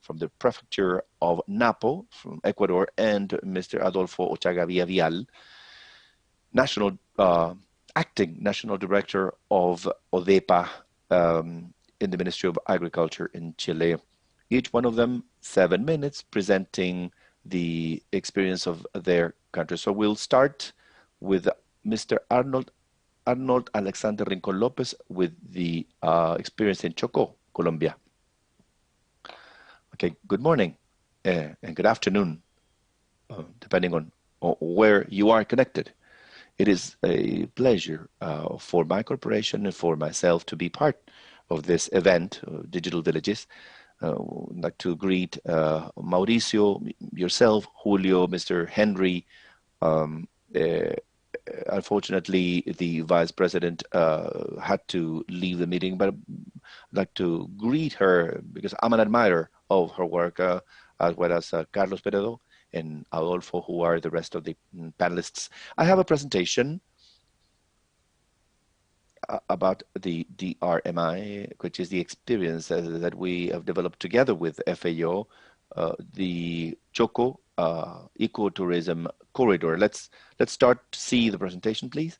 from the Prefecture of Napo from Ecuador, and Mr. Adolfo Ochaga Vial, Acting National Director of ODEPA in the Ministry of Agriculture in Chile. Each one of them 7 minutes, presenting the experience of their country. So we'll start with Mr. Arnold Alexander Rincon Lopez with the experience in Chocó, Colombia. Okay, good morning and good afternoon depending on where you are connected. It is a pleasure for my corporation and for myself to be part of this event, Digital Villages. I'd like to greet Mauricio, yourself, Julio, Mr. Henry. Unfortunately, the vice president had to leave the meeting, but I'd like to greet her because I'm an admirer of her work, as well as Carlos Peredo and Adolfo, who are the rest of the panelists. I have a presentation about the DRMI, which is the experience that we have developed together with FAO, the Choco ecotourism corridor. Let's start to see the presentation, please.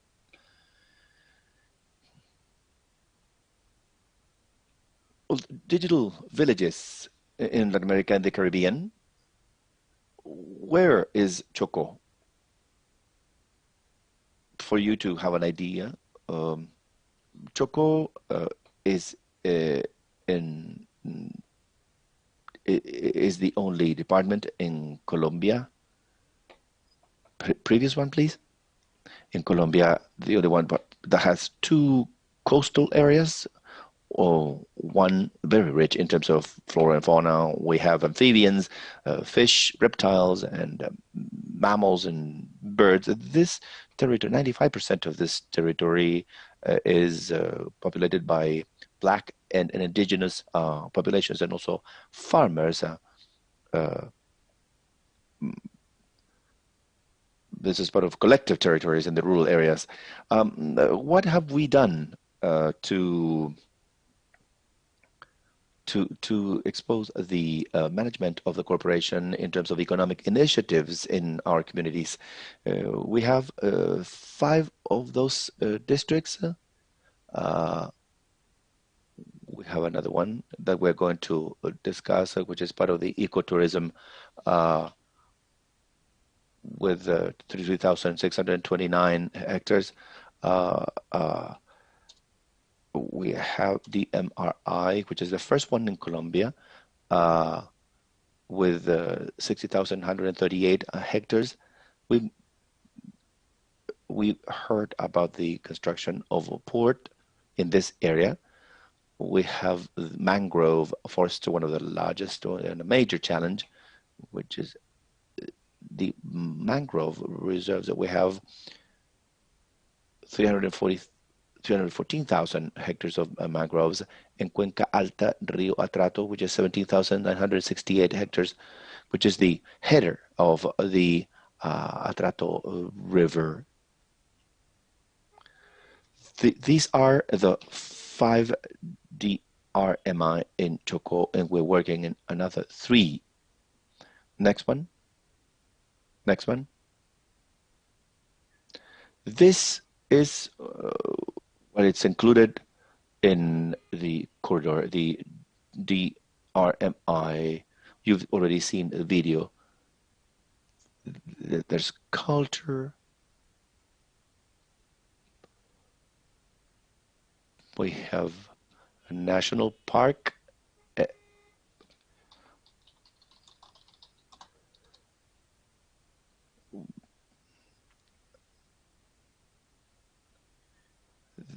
Well, digital villages in Latin America and the Caribbean. Where is Choco? For you to have an idea, Choco is the only department in Colombia. Previous one, please. In Colombia, the only one that has two coastal areas. One very rich in terms of flora and fauna. We have amphibians, fish, reptiles, and mammals and birds. This territory, 95% of this territory is populated by Black and indigenous populations, and also farmers. This is part of collective territories in the rural areas. What have we done to expose the management of the corporation in terms of economic initiatives in our communities? We have 5 of those districts. We have another one that we're going to discuss, which is part of the ecotourism with 33,629 hectares. We have the MRI, which is the first one in Colombia, with 60,138 hectares. We heard about the construction of a port in this area. We have mangrove forest, one of the largest and a major challenge, which is the mangrove reserves that we have 314,000 hectares of mangroves in Cuenca Alta, Rio Atrato, which is 17,968 hectares, which is the header of the Atrato River. These are the 5 DRMI in Choco, and we're working in another 3. Next one. Next one. This is it's included in the corridor, the DRMI. You've already seen the video. There's culture. We have a national park.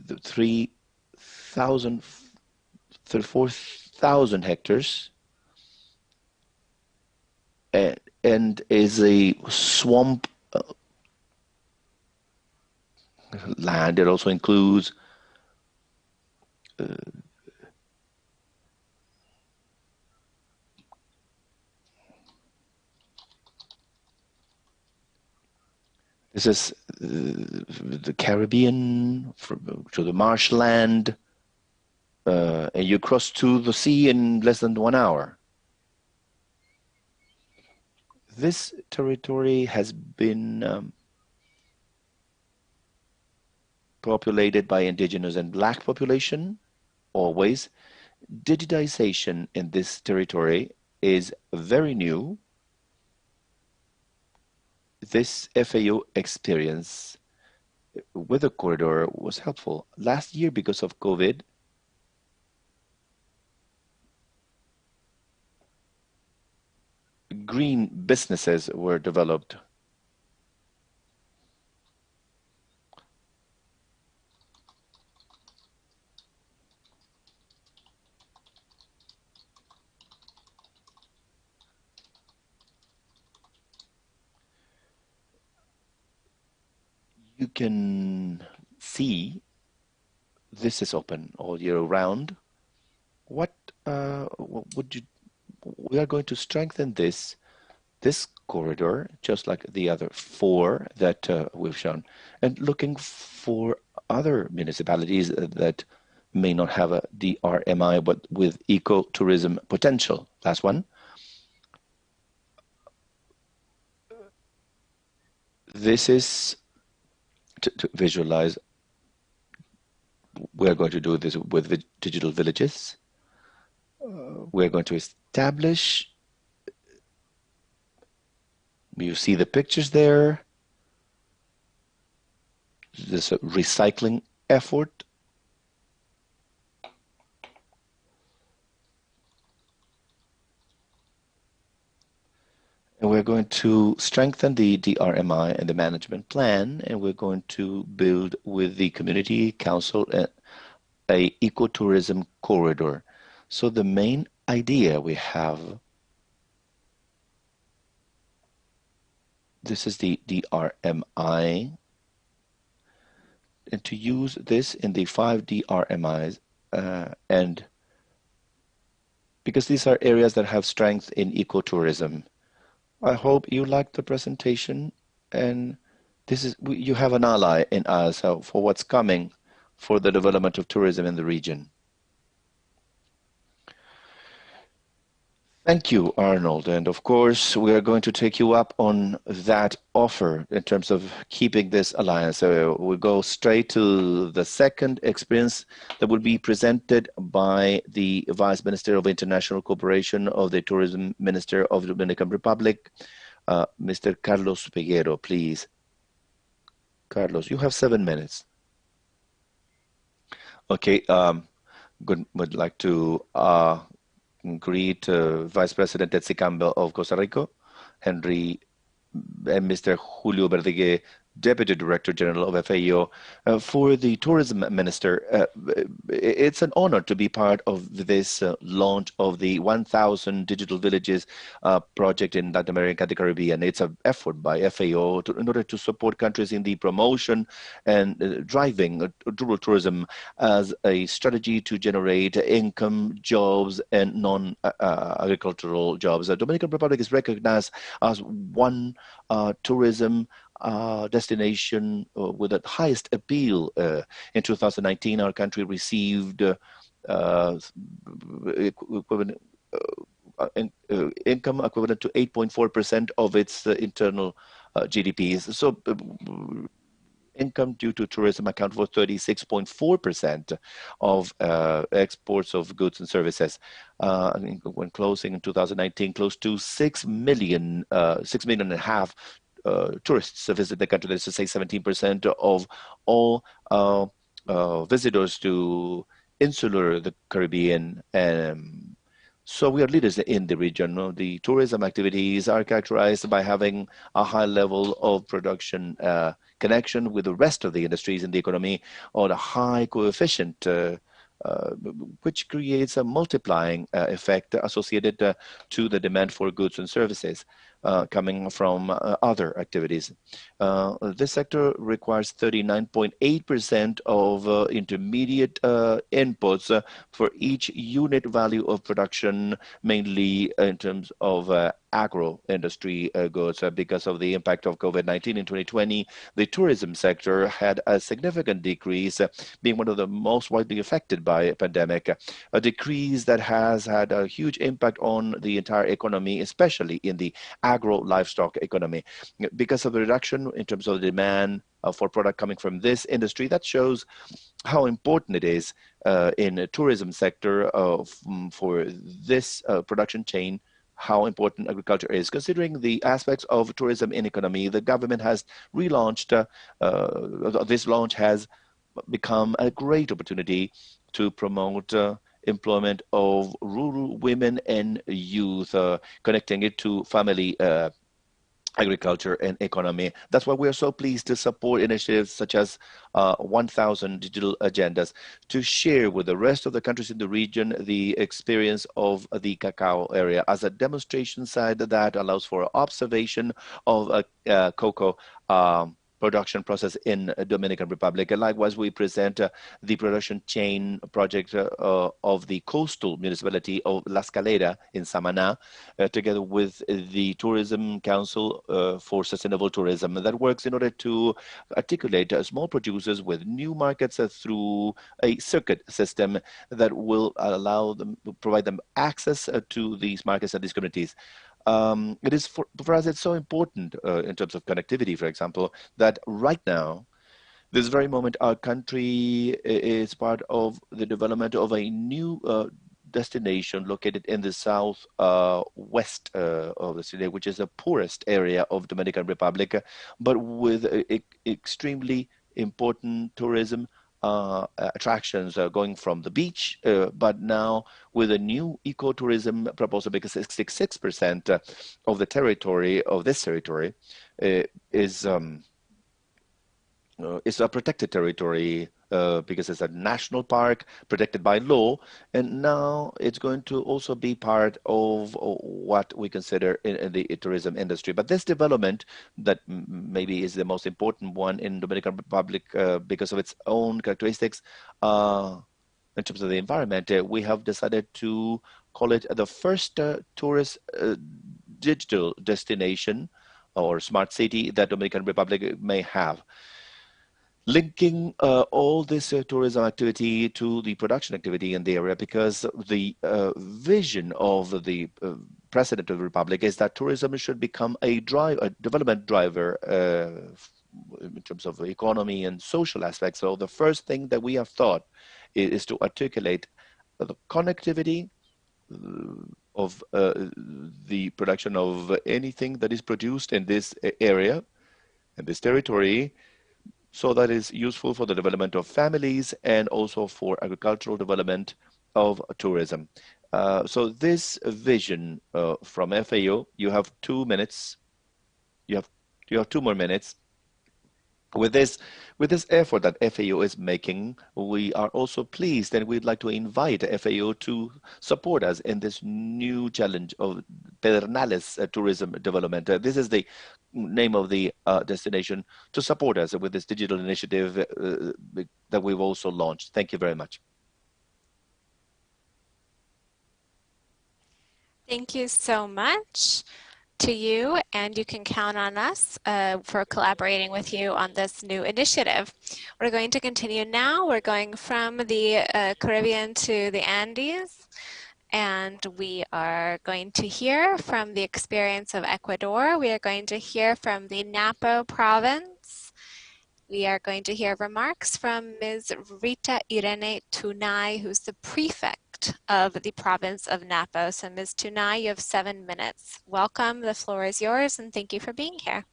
The 34,000 hectares, and is a swamp land. It also includes this is the Caribbean, to the marshland, and you cross to the sea in less than 1 hour. This territory has been populated by indigenous and Black population, always. Digitization in this territory is very new. This FAO experience with the corridor was helpful. Last year, because of COVID, green businesses were developed. You can see this is open all year round. What would you? We are going to strengthen this corridor, just like the other 4 that we've shown, and looking for other municipalities that may not have a DRMI, but with ecotourism potential. Last one. This is to visualize. We're going to do this with digital villages. We're going to establish, you see the pictures there. This recycling effort. And we're going to strengthen the DRMI and the management plan, and we're going to build with the community council a ecotourism corridor. So the main idea we have, this is the DRMI, and to use this in the 5 DRMIs, and because these are areas that have strength in ecotourism. I hope you liked the presentation, and this is, you have an ally in us for what's coming for the development of tourism in the region. Thank you, Arnold. And of course, we are going to take you up on that offer in terms of keeping this alliance. So we'll go straight to the second experience that will be presented by the Vice Minister of International Cooperation of the Tourism Minister of the Dominican Republic, Mr. Carlos Peguero, please. Carlos, you have 7 minutes. Okay, would like to greet Vice President Tetsi Campbell of Costa Rica, Henry, and Mr. Julio Verdigue, Deputy Director General of FAO. For the Tourism Minister, it's an honor to be part of this launch of the 1,000 Digital Villages project in Latin America and the Caribbean. It's an effort by FAO in order to support countries in the promotion and driving rural tourism as a strategy to generate income, jobs, and non-agricultural jobs. The Dominican Republic is recognized as one tourism destination with the highest appeal. In 2019, our country received income equivalent to 8.4% of its internal GDPs. So income due to tourism account for 36.4% of exports of goods and services. When closing in 2019, close to 6 million and a half tourists visit the country. That's to say 17% of all visitors to insular the Caribbean. So we are leaders in the region. The tourism activities are characterized by having a high level of production connection with the rest of the industries in the economy, or a high coefficient which creates a multiplying effect associated to the demand for goods and services coming from other activities. This sector requires 39.8% of intermediate inputs for each unit value of production, mainly in terms of agro industry goods. Because of the impact of COVID-19 in 2020, the tourism sector had a significant decrease, being one of the most widely affected by a pandemic, a decrease that has had a huge impact on the entire economy, especially in the agro-livestock economy. Because of the reduction in terms of the demand for product coming from this industry, that shows how important it is in the tourism sector for this production chain, how important agriculture is. Considering the aspects of tourism in economy, the government has relaunched, this launch has become a great opportunity to promote employment of rural women and youth, connecting it to family agriculture and economy. That's why we are so pleased to support initiatives such as 1,000 digital agendas to share with the rest of the countries in the region the experience of the cacao area as a demonstration site that allows for observation of cocoa production process in Dominican Republic. And likewise, we present the production chain project of the coastal municipality of La Escalera in Samaná, together with the Tourism Council for Sustainable Tourism that works in order to articulate small producers with new markets through a circuit system that will allow them, provide them access to these markets and these communities. It is for us, it's so important in terms of connectivity, for example, that right now, this very moment, our country is part of the development of a new destination located in the south west of the city, which is the poorest area of Dominican Republic, but with extremely important tourism attractions going from the beach, but now with a new ecotourism proposal, because 66% of the territory of this territory is a protected territory because it's a national park protected by law, and now it's going to also be part of what we consider in the tourism industry. But this development that maybe is the most important one in Dominican Republic because of its own characteristics in terms of the environment, we have decided to call it the first tourist digital destination or smart city that Dominican Republic may have, linking all this tourism activity to the production activity in the area, because the vision of the President of the Republic is that tourism should become a development driver in terms of economy and social aspects. So the first thing that we have thought is to articulate the connectivity of the production of anything that is produced in this area, in this territory, so that is useful for the development of families and also for agricultural development of tourism. So this vision from FAO, you have 2 minutes. You have 2 more minutes. With this effort that FAO is making, we are also pleased, and we'd like to invite FAO to support us in this new challenge of Pedernales tourism development. This is the name of the destination, to support us with this digital initiative that we've also launched. Thank you very much. Thank you so much to you, and you can count on us for collaborating with you on this new initiative. We're going to continue now. We're going from the Caribbean to the Andes, and we are going to hear from the experience of Ecuador. We are going to hear from the Napo province. We are going to hear remarks from Ms. Rita Irene Tunay, who's the prefect of the province of Napo. So Ms. Tunay, you have 7 minutes. Welcome, the floor is yours, and thank you for being here.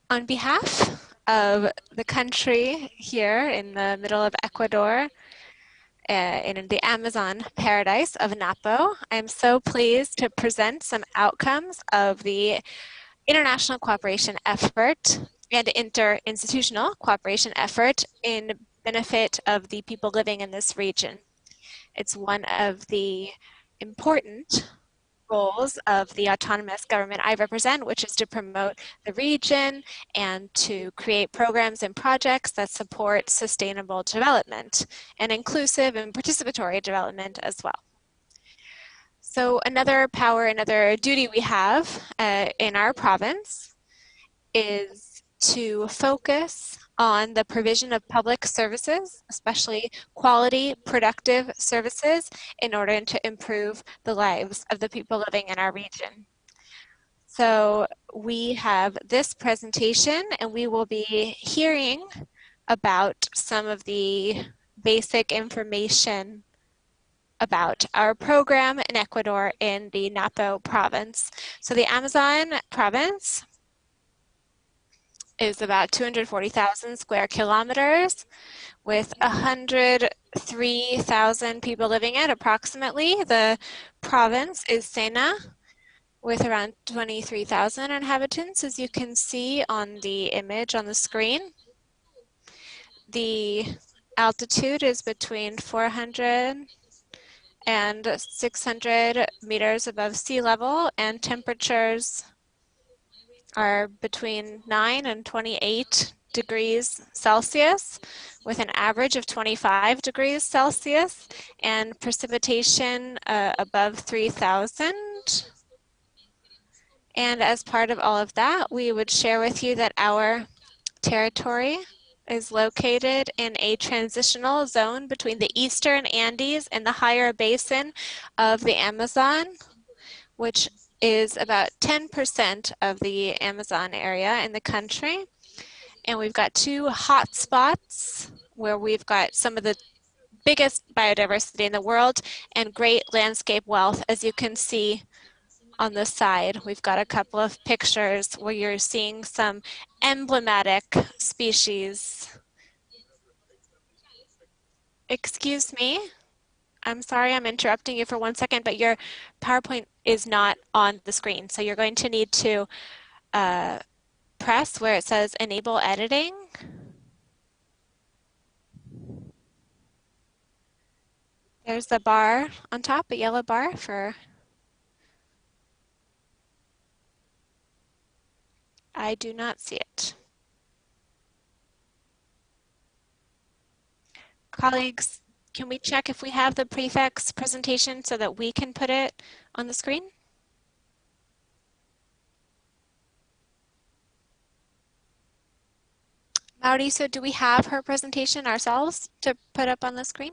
On behalf of the country here in the middle of Ecuador, in the Amazon paradise of Napo, I'm so pleased to present some outcomes of the international cooperation effort and interinstitutional cooperation effort in benefit of the people living in this region. It's one of the important goals of the autonomous government I represent, which is to promote the region and to create programs and projects that support sustainable development and inclusive and participatory development as well. So another duty we have in our province is to focus on the provision of public services, especially quality, productive services, in order to improve the lives of the people living in our region. So we have this presentation, and we will be hearing about some of the basic information about our program in Ecuador in the Napo province. So the Amazon province is about 240,000 square kilometers with 103,000 people living in it approximately. The province is Sena with around 23,000 inhabitants, as you can see on the image on the screen. The altitude is between 400 and 600 meters above sea level, and temperatures are between 9 and 28 degrees Celsius, with an average of 25 degrees Celsius, and precipitation above 3,000. And as part of all of that, we would share with you that our territory is located in a transitional zone between the eastern Andes and the higher basin of the Amazon, which is about 10% of the Amazon area in the country. And we've got two hot spots where we've got some of the biggest biodiversity in the world and great landscape wealth. As you can see on the side, we've got a couple of pictures where you're seeing some emblematic species. Excuse me, I'm sorry I'm interrupting you for 1 second, but your PowerPoint is not on the screen. So you're going to need to press where it says enable editing. There's the bar on top, a yellow bar for I do not see it. Colleagues, can we check if we have the prefix presentation so that we can put it on the screen? Mauricio, do we have her presentation ourselves to put up on the screen?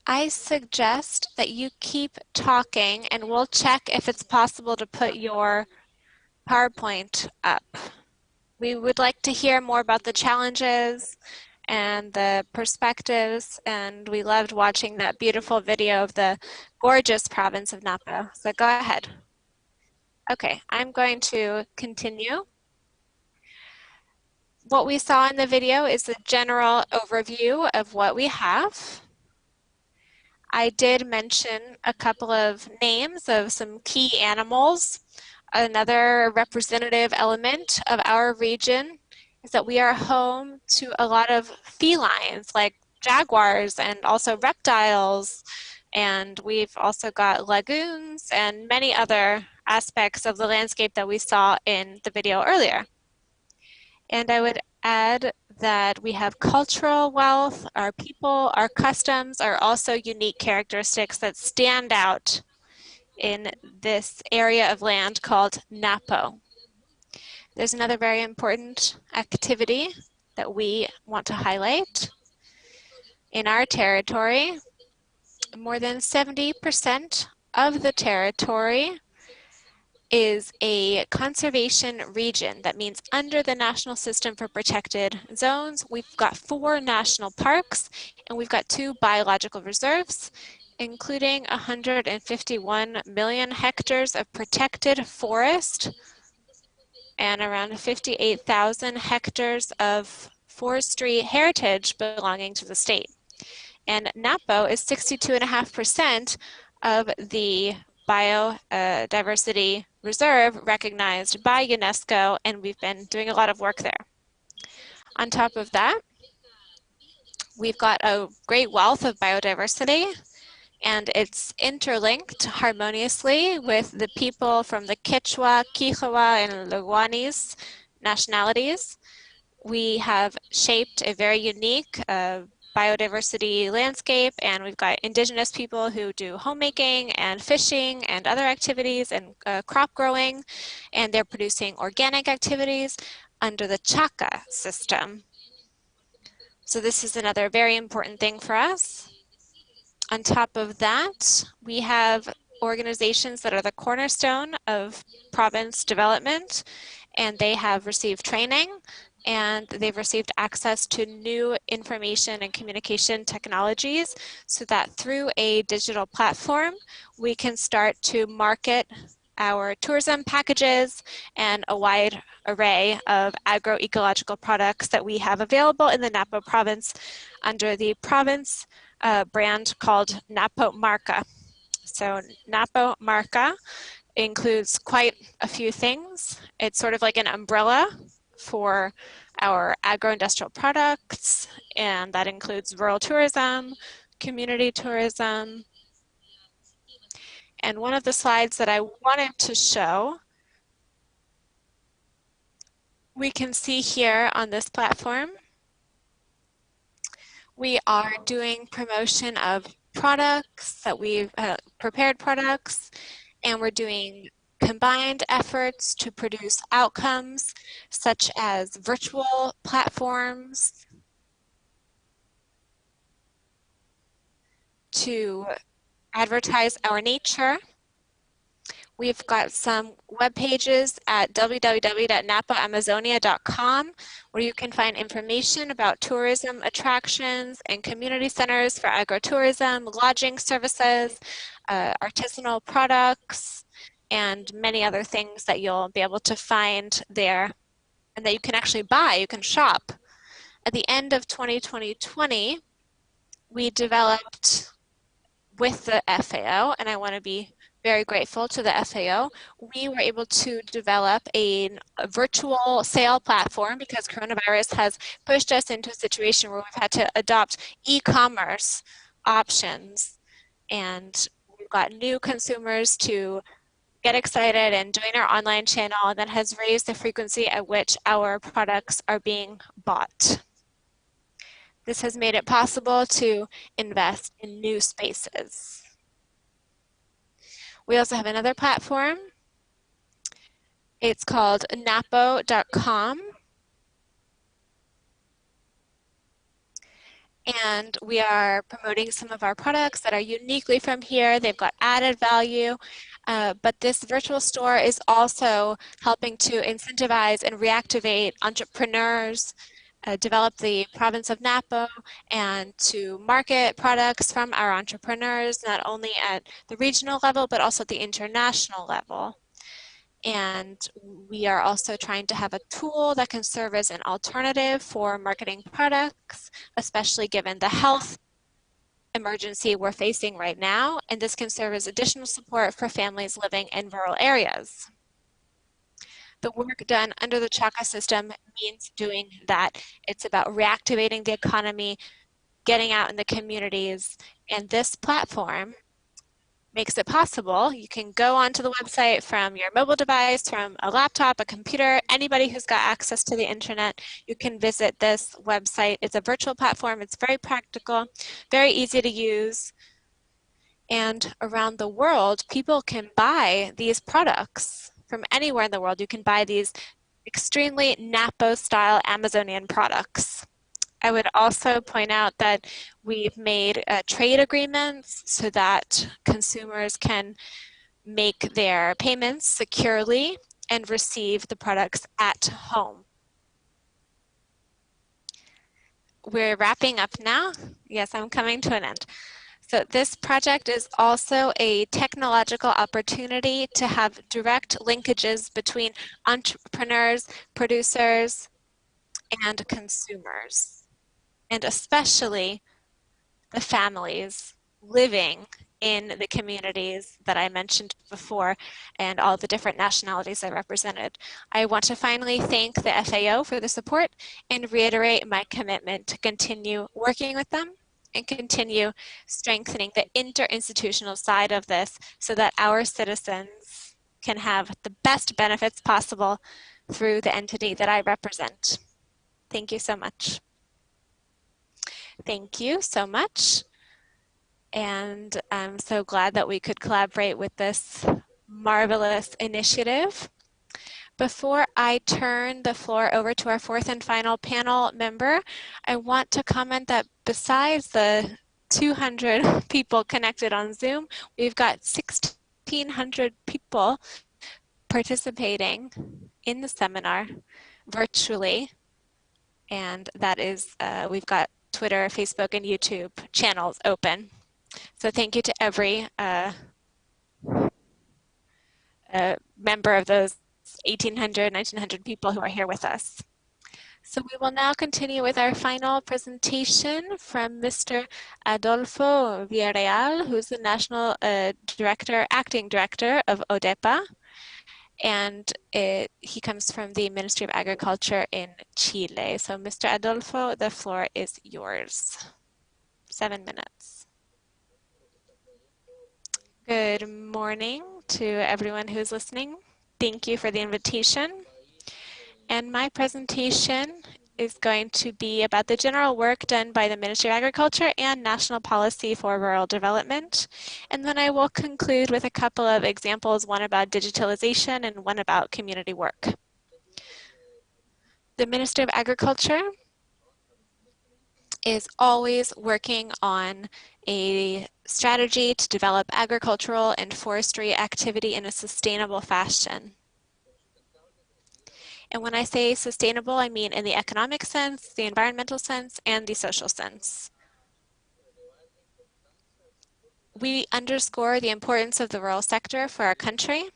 I suggest that you keep talking and we'll check if it's possible to put your PowerPoint up. We would like to hear more about the challenges and the perspectives, and we loved watching that beautiful video of the gorgeous province of Napo. So go ahead. Okay, I'm going to continue. What we saw in the video is a general overview of what we have. I did mention a couple of names of some key animals. Another representative element of our region is that we are home to a lot of felines like jaguars and also reptiles. And we've also got lagoons and many other aspects of the landscape that we saw in the video earlier. And I would add that we have cultural wealth. Our people, our customs are also unique characteristics that stand out in this area of land called Napo. There's another very important activity that we want to highlight. In our territory, more than 70% of the territory is a conservation region. That means under the National System for Protected Zones, we've got 4 national parks and we've got 2 biological reserves, including 151 million hectares of protected forest and around 58,000 hectares of forestry heritage belonging to the state. And Napo is 62.5% of the biodiversity reserve recognized by UNESCO, and we've been doing a lot of work there. On top of that, we've got a great wealth of biodiversity, and it's interlinked harmoniously with the people from the Quechua, Kiowa, and Leguanese nationalities. We have shaped a very unique biodiversity landscape, and we've got indigenous people who do homemaking and fishing and other activities and crop growing, and they're producing organic activities under the Chaka system. So this is another very important thing for us. On top of that, we have organizations that are the cornerstone of province development, and they have received training and they've received access to new information and communication technologies so that through a digital platform, we can start to market our tourism packages and a wide array of agroecological products that we have available in the Napo province under the province brand called Napo Marca. So Napo Marca includes quite a few things. It's sort of like an umbrella for our agro-industrial products, and that includes rural tourism, community tourism. And one of the slides that I wanted to show, we can see here on this platform, we are doing promotion of products that we've prepared products, and we're doing combined efforts to produce outcomes such as virtual platforms to advertise our nature. We've got some web pages at www.napoamazonia.com where you can find information about tourism attractions and community centers for agrotourism, lodging services, artisanal products, and many other things that you'll be able to find there and that you can actually buy, you can shop. At the end of 2020, we developed with the FAO, and I want to be very grateful to the FAO, we were able to develop a virtual sale platform because coronavirus has pushed us into a situation where we've had to adopt e-commerce options. And we've got new consumers to get excited and join our online channel, and that has raised the frequency at which our products are being bought. This has made it possible to invest in new spaces. We also have another platform. It's called napo.com. And we are promoting some of our products that are uniquely from here. They've got added value, but this virtual store is also helping to incentivize and reactivate entrepreneurs, develop the province of Napo, and to market products from our entrepreneurs, not only at the regional level, but also at the international level. And we are also trying to have a tool that can serve as an alternative for marketing products, especially given the health emergency we're facing right now. And this can serve as additional support for families living in rural areas. The work done under the Chaka system means doing that. It's about reactivating the economy, getting out in the communities, and this platform makes it possible. You can go onto the website from your mobile device, from a laptop, a computer, anybody who's got access to the internet, you can visit this website. It's a virtual platform. It's very practical, very easy to use. And around the world, people can buy these products from anywhere in the world. You can buy these extremely Napo-style Amazonian products. I would also point out that we've made trade agreements so that consumers can make their payments securely and receive the products at home. We're wrapping up now. Yes, I'm coming to an end. So this project is also a technological opportunity to have direct linkages between entrepreneurs, producers, and consumers, and especially the families living in the communities that I mentioned before and all the different nationalities I represented. I want to finally thank the FAO for the support and reiterate my commitment to continue working with them and continue strengthening the interinstitutional side of this so that our citizens can have the best benefits possible through the entity that I represent. Thank you so much. Thank you so much. And I'm so glad that we could collaborate with this marvelous initiative. Before I turn the floor over to our fourth and final panel member, I want to comment that besides the 200 people connected on Zoom, we've got 1,600 people participating in the seminar virtually. And that is, we've got Twitter, Facebook, and YouTube channels open. So thank you to every member of those 1,800, 1,900 people who are here with us. So we will now continue with our final presentation from Mr. Adolfo Villarreal, who's the National Acting Director of ODEPA. And he comes from the Ministry of Agriculture in Chile. So Mr. Adolfo, the floor is yours. 7 minutes. Good morning to everyone who's listening. Thank you for the invitation. And my presentation is going to be about the general work done by the Ministry of Agriculture and National Policy for Rural Development. And then I will conclude with a couple of examples, one about digitalization and one about community work. The Ministry of Agriculture is always working on a strategy to develop agricultural and forestry activity in a sustainable fashion. And when I say sustainable, I mean in the economic sense, the environmental sense, and the social sense. We underscore the importance of the rural sector for our country.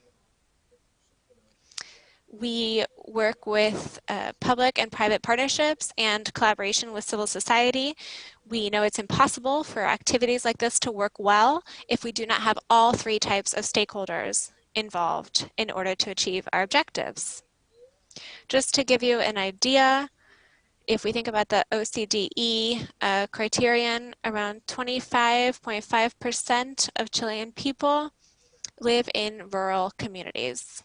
We work with public and private partnerships and collaboration with civil society. We know it's impossible for activities like this to work well if we do not have all three types of stakeholders involved in order to achieve our objectives. Just to give you an idea, if we think about the OCDE criterion, around 25.5% of Chilean people live in rural communities.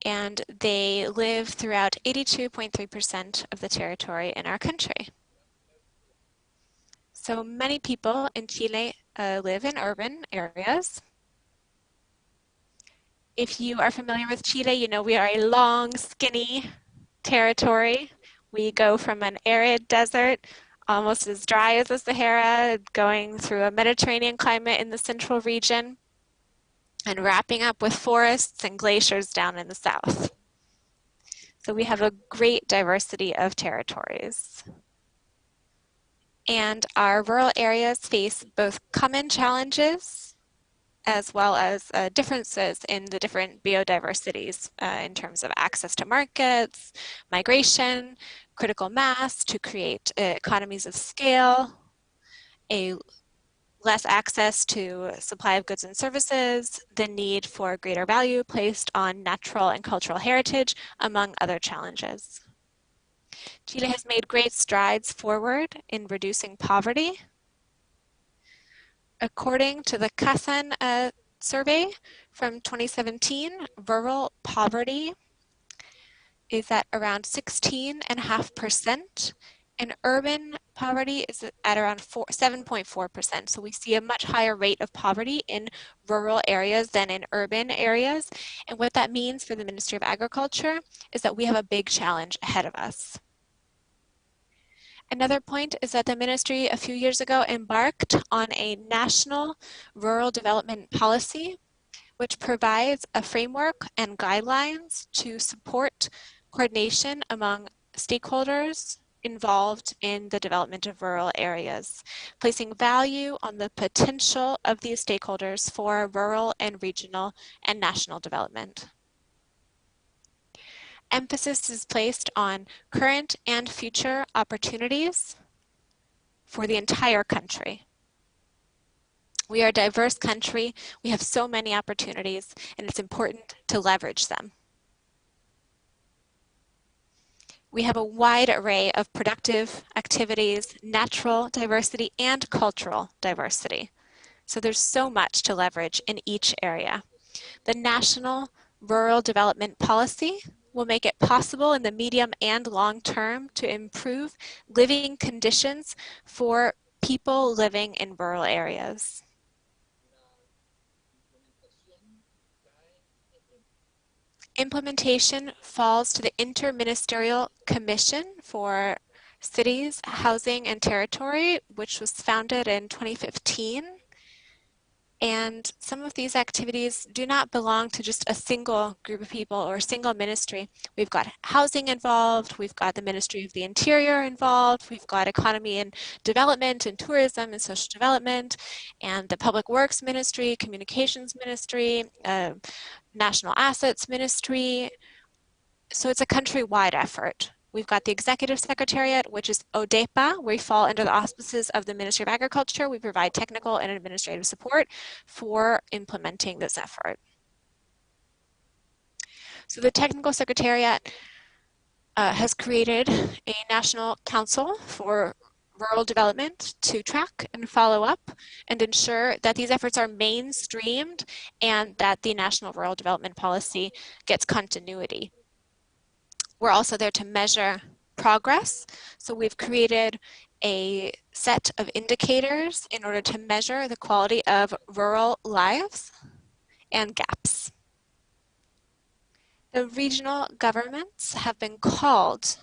And they live throughout 82.3% of the territory in our country. So many people in Chile live in urban areas. If you are familiar with Chile, you know we are a long, skinny territory. We go from an arid desert, almost as dry as the Sahara, going through a Mediterranean climate in the central region, and wrapping up with forests and glaciers down in the south. So we have a great diversity of territories. And our rural areas face both common challenges as well as differences in the different biodiversities in terms of access to markets, migration, critical mass to create economies of scale, less access to supply of goods and services, the need for greater value placed on natural and cultural heritage, among other challenges. Chile has made great strides forward in reducing poverty. According to the CASAN survey from 2017, rural poverty is at around 16.5%, and urban poverty is at around 7.4%. So we see a much higher rate of poverty in rural areas than in urban areas. And what that means for the Ministry of Agriculture is that we have a big challenge ahead of us. Another point is that the ministry a few years ago embarked on a national rural development policy, which provides a framework and guidelines to support coordination among stakeholders involved in the development of rural areas, placing value on the potential of these stakeholders for rural and regional and national development. Emphasis is placed on current and future opportunities for the entire country. We are a diverse country. We have so many opportunities, and it's important to leverage them. We have a wide array of productive activities, natural diversity, and cultural diversity. So there's so much to leverage in each area. The National Rural Development Policy will make it possible in the medium and long term to improve living conditions for people living in rural areas. Implementation falls to the Interministerial Commission for Cities, Housing, and Territory, which was founded in 2015. And some of these activities do not belong to just a single group of people or a single ministry. We've got housing involved, we've got the Ministry of the Interior involved, we've got economy and development and tourism and social development, and the Public Works Ministry, Communications Ministry, National Assets Ministry. So it's a countrywide effort. We've got the Executive Secretariat, which is ODEPA, where we fall under the auspices of the Ministry of Agriculture. We provide technical and administrative support for implementing this effort. So the Technical Secretariat has created a National Council for Rural Development to track and follow up and ensure that these efforts are mainstreamed and that the National Rural Development Policy gets continuity. We're also there to measure progress. So we've created a set of indicators in order to measure the quality of rural lives and gaps. The regional governments have been called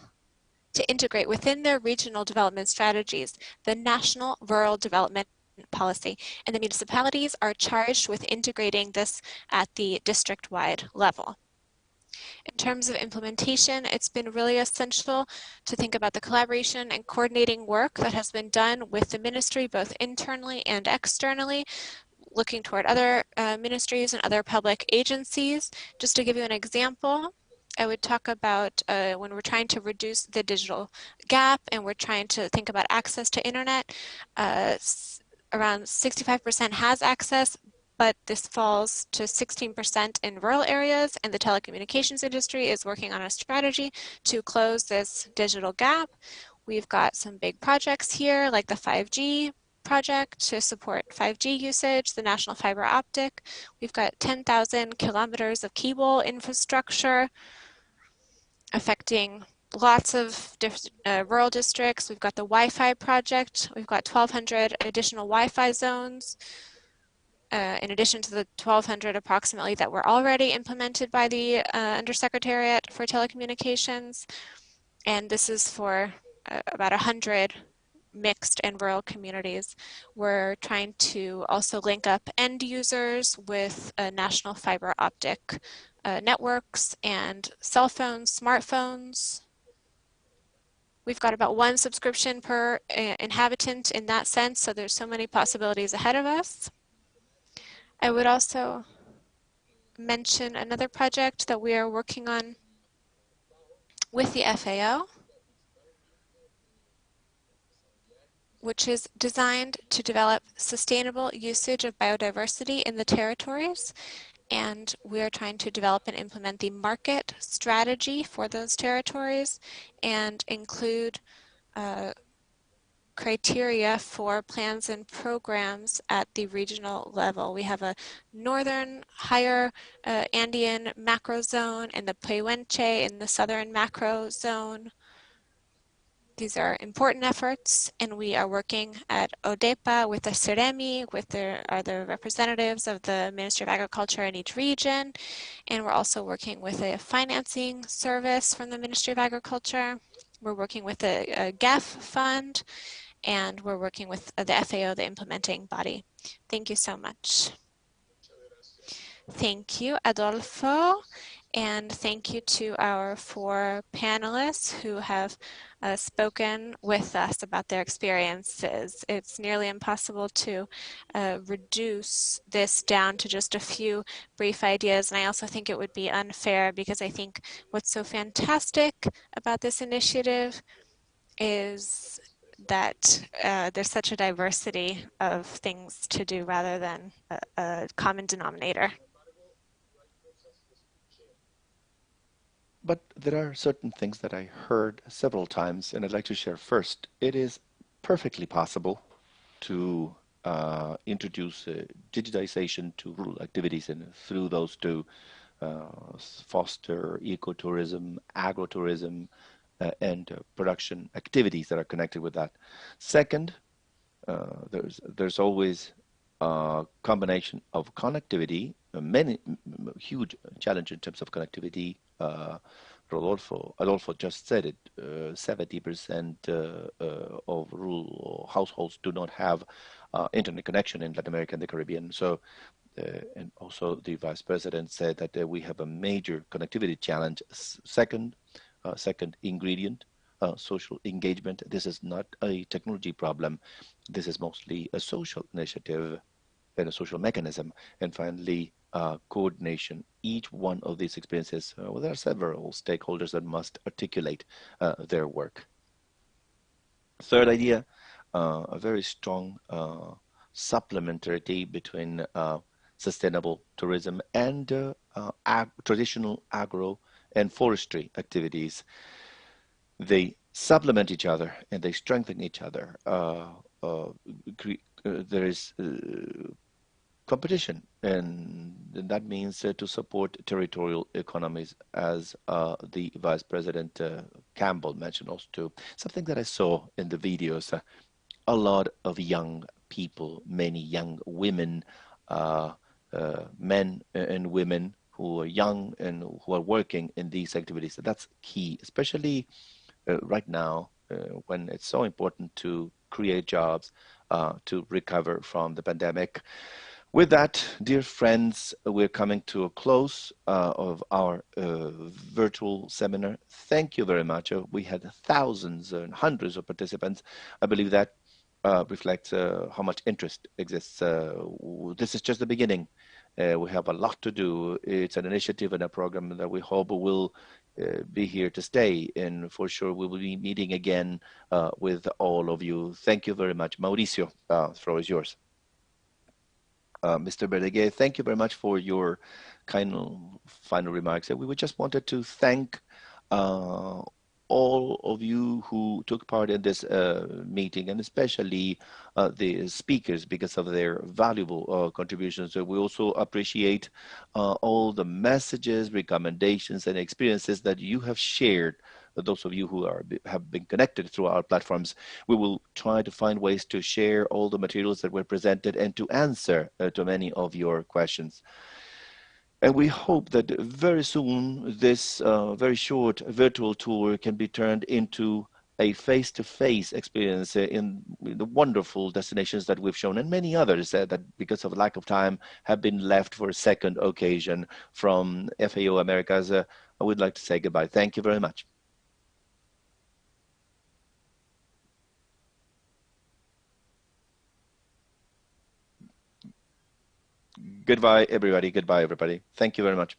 to integrate within their regional development strategies the National Rural Development Policy, and the municipalities are charged with integrating this at the district-wide level. In terms of implementation, it's been really essential to think about the collaboration and coordinating work that has been done with the ministry, both internally and externally, looking toward other ministries and other public agencies. Just to give you an example, I would talk about when we're trying to reduce the digital gap and we're trying to think about access to internet, around 65% has access, but this falls to 16% in rural areas, and the telecommunications industry is working on a strategy to close this digital gap. We've got some big projects here, like the 5G project to support 5G usage, the national fiber optic. We've got 10,000 kilometers of cable infrastructure affecting lots of rural districts. We've got the Wi-Fi project. We've got 1,200 additional Wi-Fi zones. In addition to the 1,200 approximately that were already implemented by the Undersecretariat for Telecommunications. And this is for about 100 mixed and rural communities. We're trying to also link up end users with national fiber optic networks and cell phones, smartphones. We've got about 1 subscription per inhabitant in that sense, so there's so many possibilities ahead of us. I would also mention another project that we are working on with the FAO, which is designed to develop sustainable usage of biodiversity in the territories. And we are trying to develop and implement the market strategy for those territories and include criteria for plans and programs at the regional level. We have a northern higher Andean macro zone and the Pehuenche in the southern macro zone. These are important efforts, and we are working at ODEPA with the CEREMI, with the representatives of the Ministry of Agriculture in each region, and we're also working with a financing service from the Ministry of Agriculture. We're working with a GEF fund, and we're working with the FAO, the implementing body. Thank you so much. Thank you, Adolfo, and thank you to our 4 panelists who have spoken with us about their experiences. It's nearly impossible to reduce this down to just a few brief ideas, and I also think it would be unfair because I think what's so fantastic about this initiative is that there's such a diversity of things to do rather than a common denominator. But there are certain things that I heard several times, and I'd like to share first. It is perfectly possible to introduce digitization to rural activities, and through those to foster ecotourism, agrotourism, and production activities that are connected with that. Second, there's always a combination of connectivity, many huge challenge in terms of connectivity Adolfo just said it, 70% of rural households do not have internet connection in Latin America and the Caribbean. So, and also the Vice President said that we have a major connectivity challenge. Second ingredient, social engagement. This is not a technology problem. This is mostly a social initiative and a social mechanism. And finally, coordination. Each one of these experiences, well, there are several stakeholders that must articulate their work. Third idea, a very strong supplementarity between sustainable tourism and traditional agro and forestry activities. They supplement each other and they strengthen each other. There is competition, and that means to support territorial economies, as the Vice President Campbell mentioned also too. Something that I saw in the videos, a lot of young people, many young women, men and women who are young and who are working in these activities. That's key, especially right now when it's so important to create jobs to recover from the pandemic. With that, dear friends, we're coming to a close of our virtual seminar. Thank you very much. We had thousands and hundreds of participants. I believe that reflects how much interest exists. This is just the beginning. We have a lot to do. It's an initiative and a program that we hope will be here to stay. And for sure, we will be meeting again with all of you. Thank you very much. Mauricio, the floor is yours. Mr. Verdaguer, thank you very much for your kind of final remarks. We just wanted to thank all of you who took part in this meeting, and especially the speakers, because of their valuable contributions. We also appreciate all the messages, recommendations, and experiences that you have shared. Those of you who have been connected through our platforms, we will try to find ways to share all the materials that were presented and to answer to many of your questions. And we hope that very soon this very short virtual tour can be turned into a face-to-face experience in the wonderful destinations that we've shown, and many others that because of lack of time have been left for a second occasion. From FAO Americas, I would like to say goodbye. Thank you very much. Goodbye, everybody. Goodbye, everybody. Thank you very much.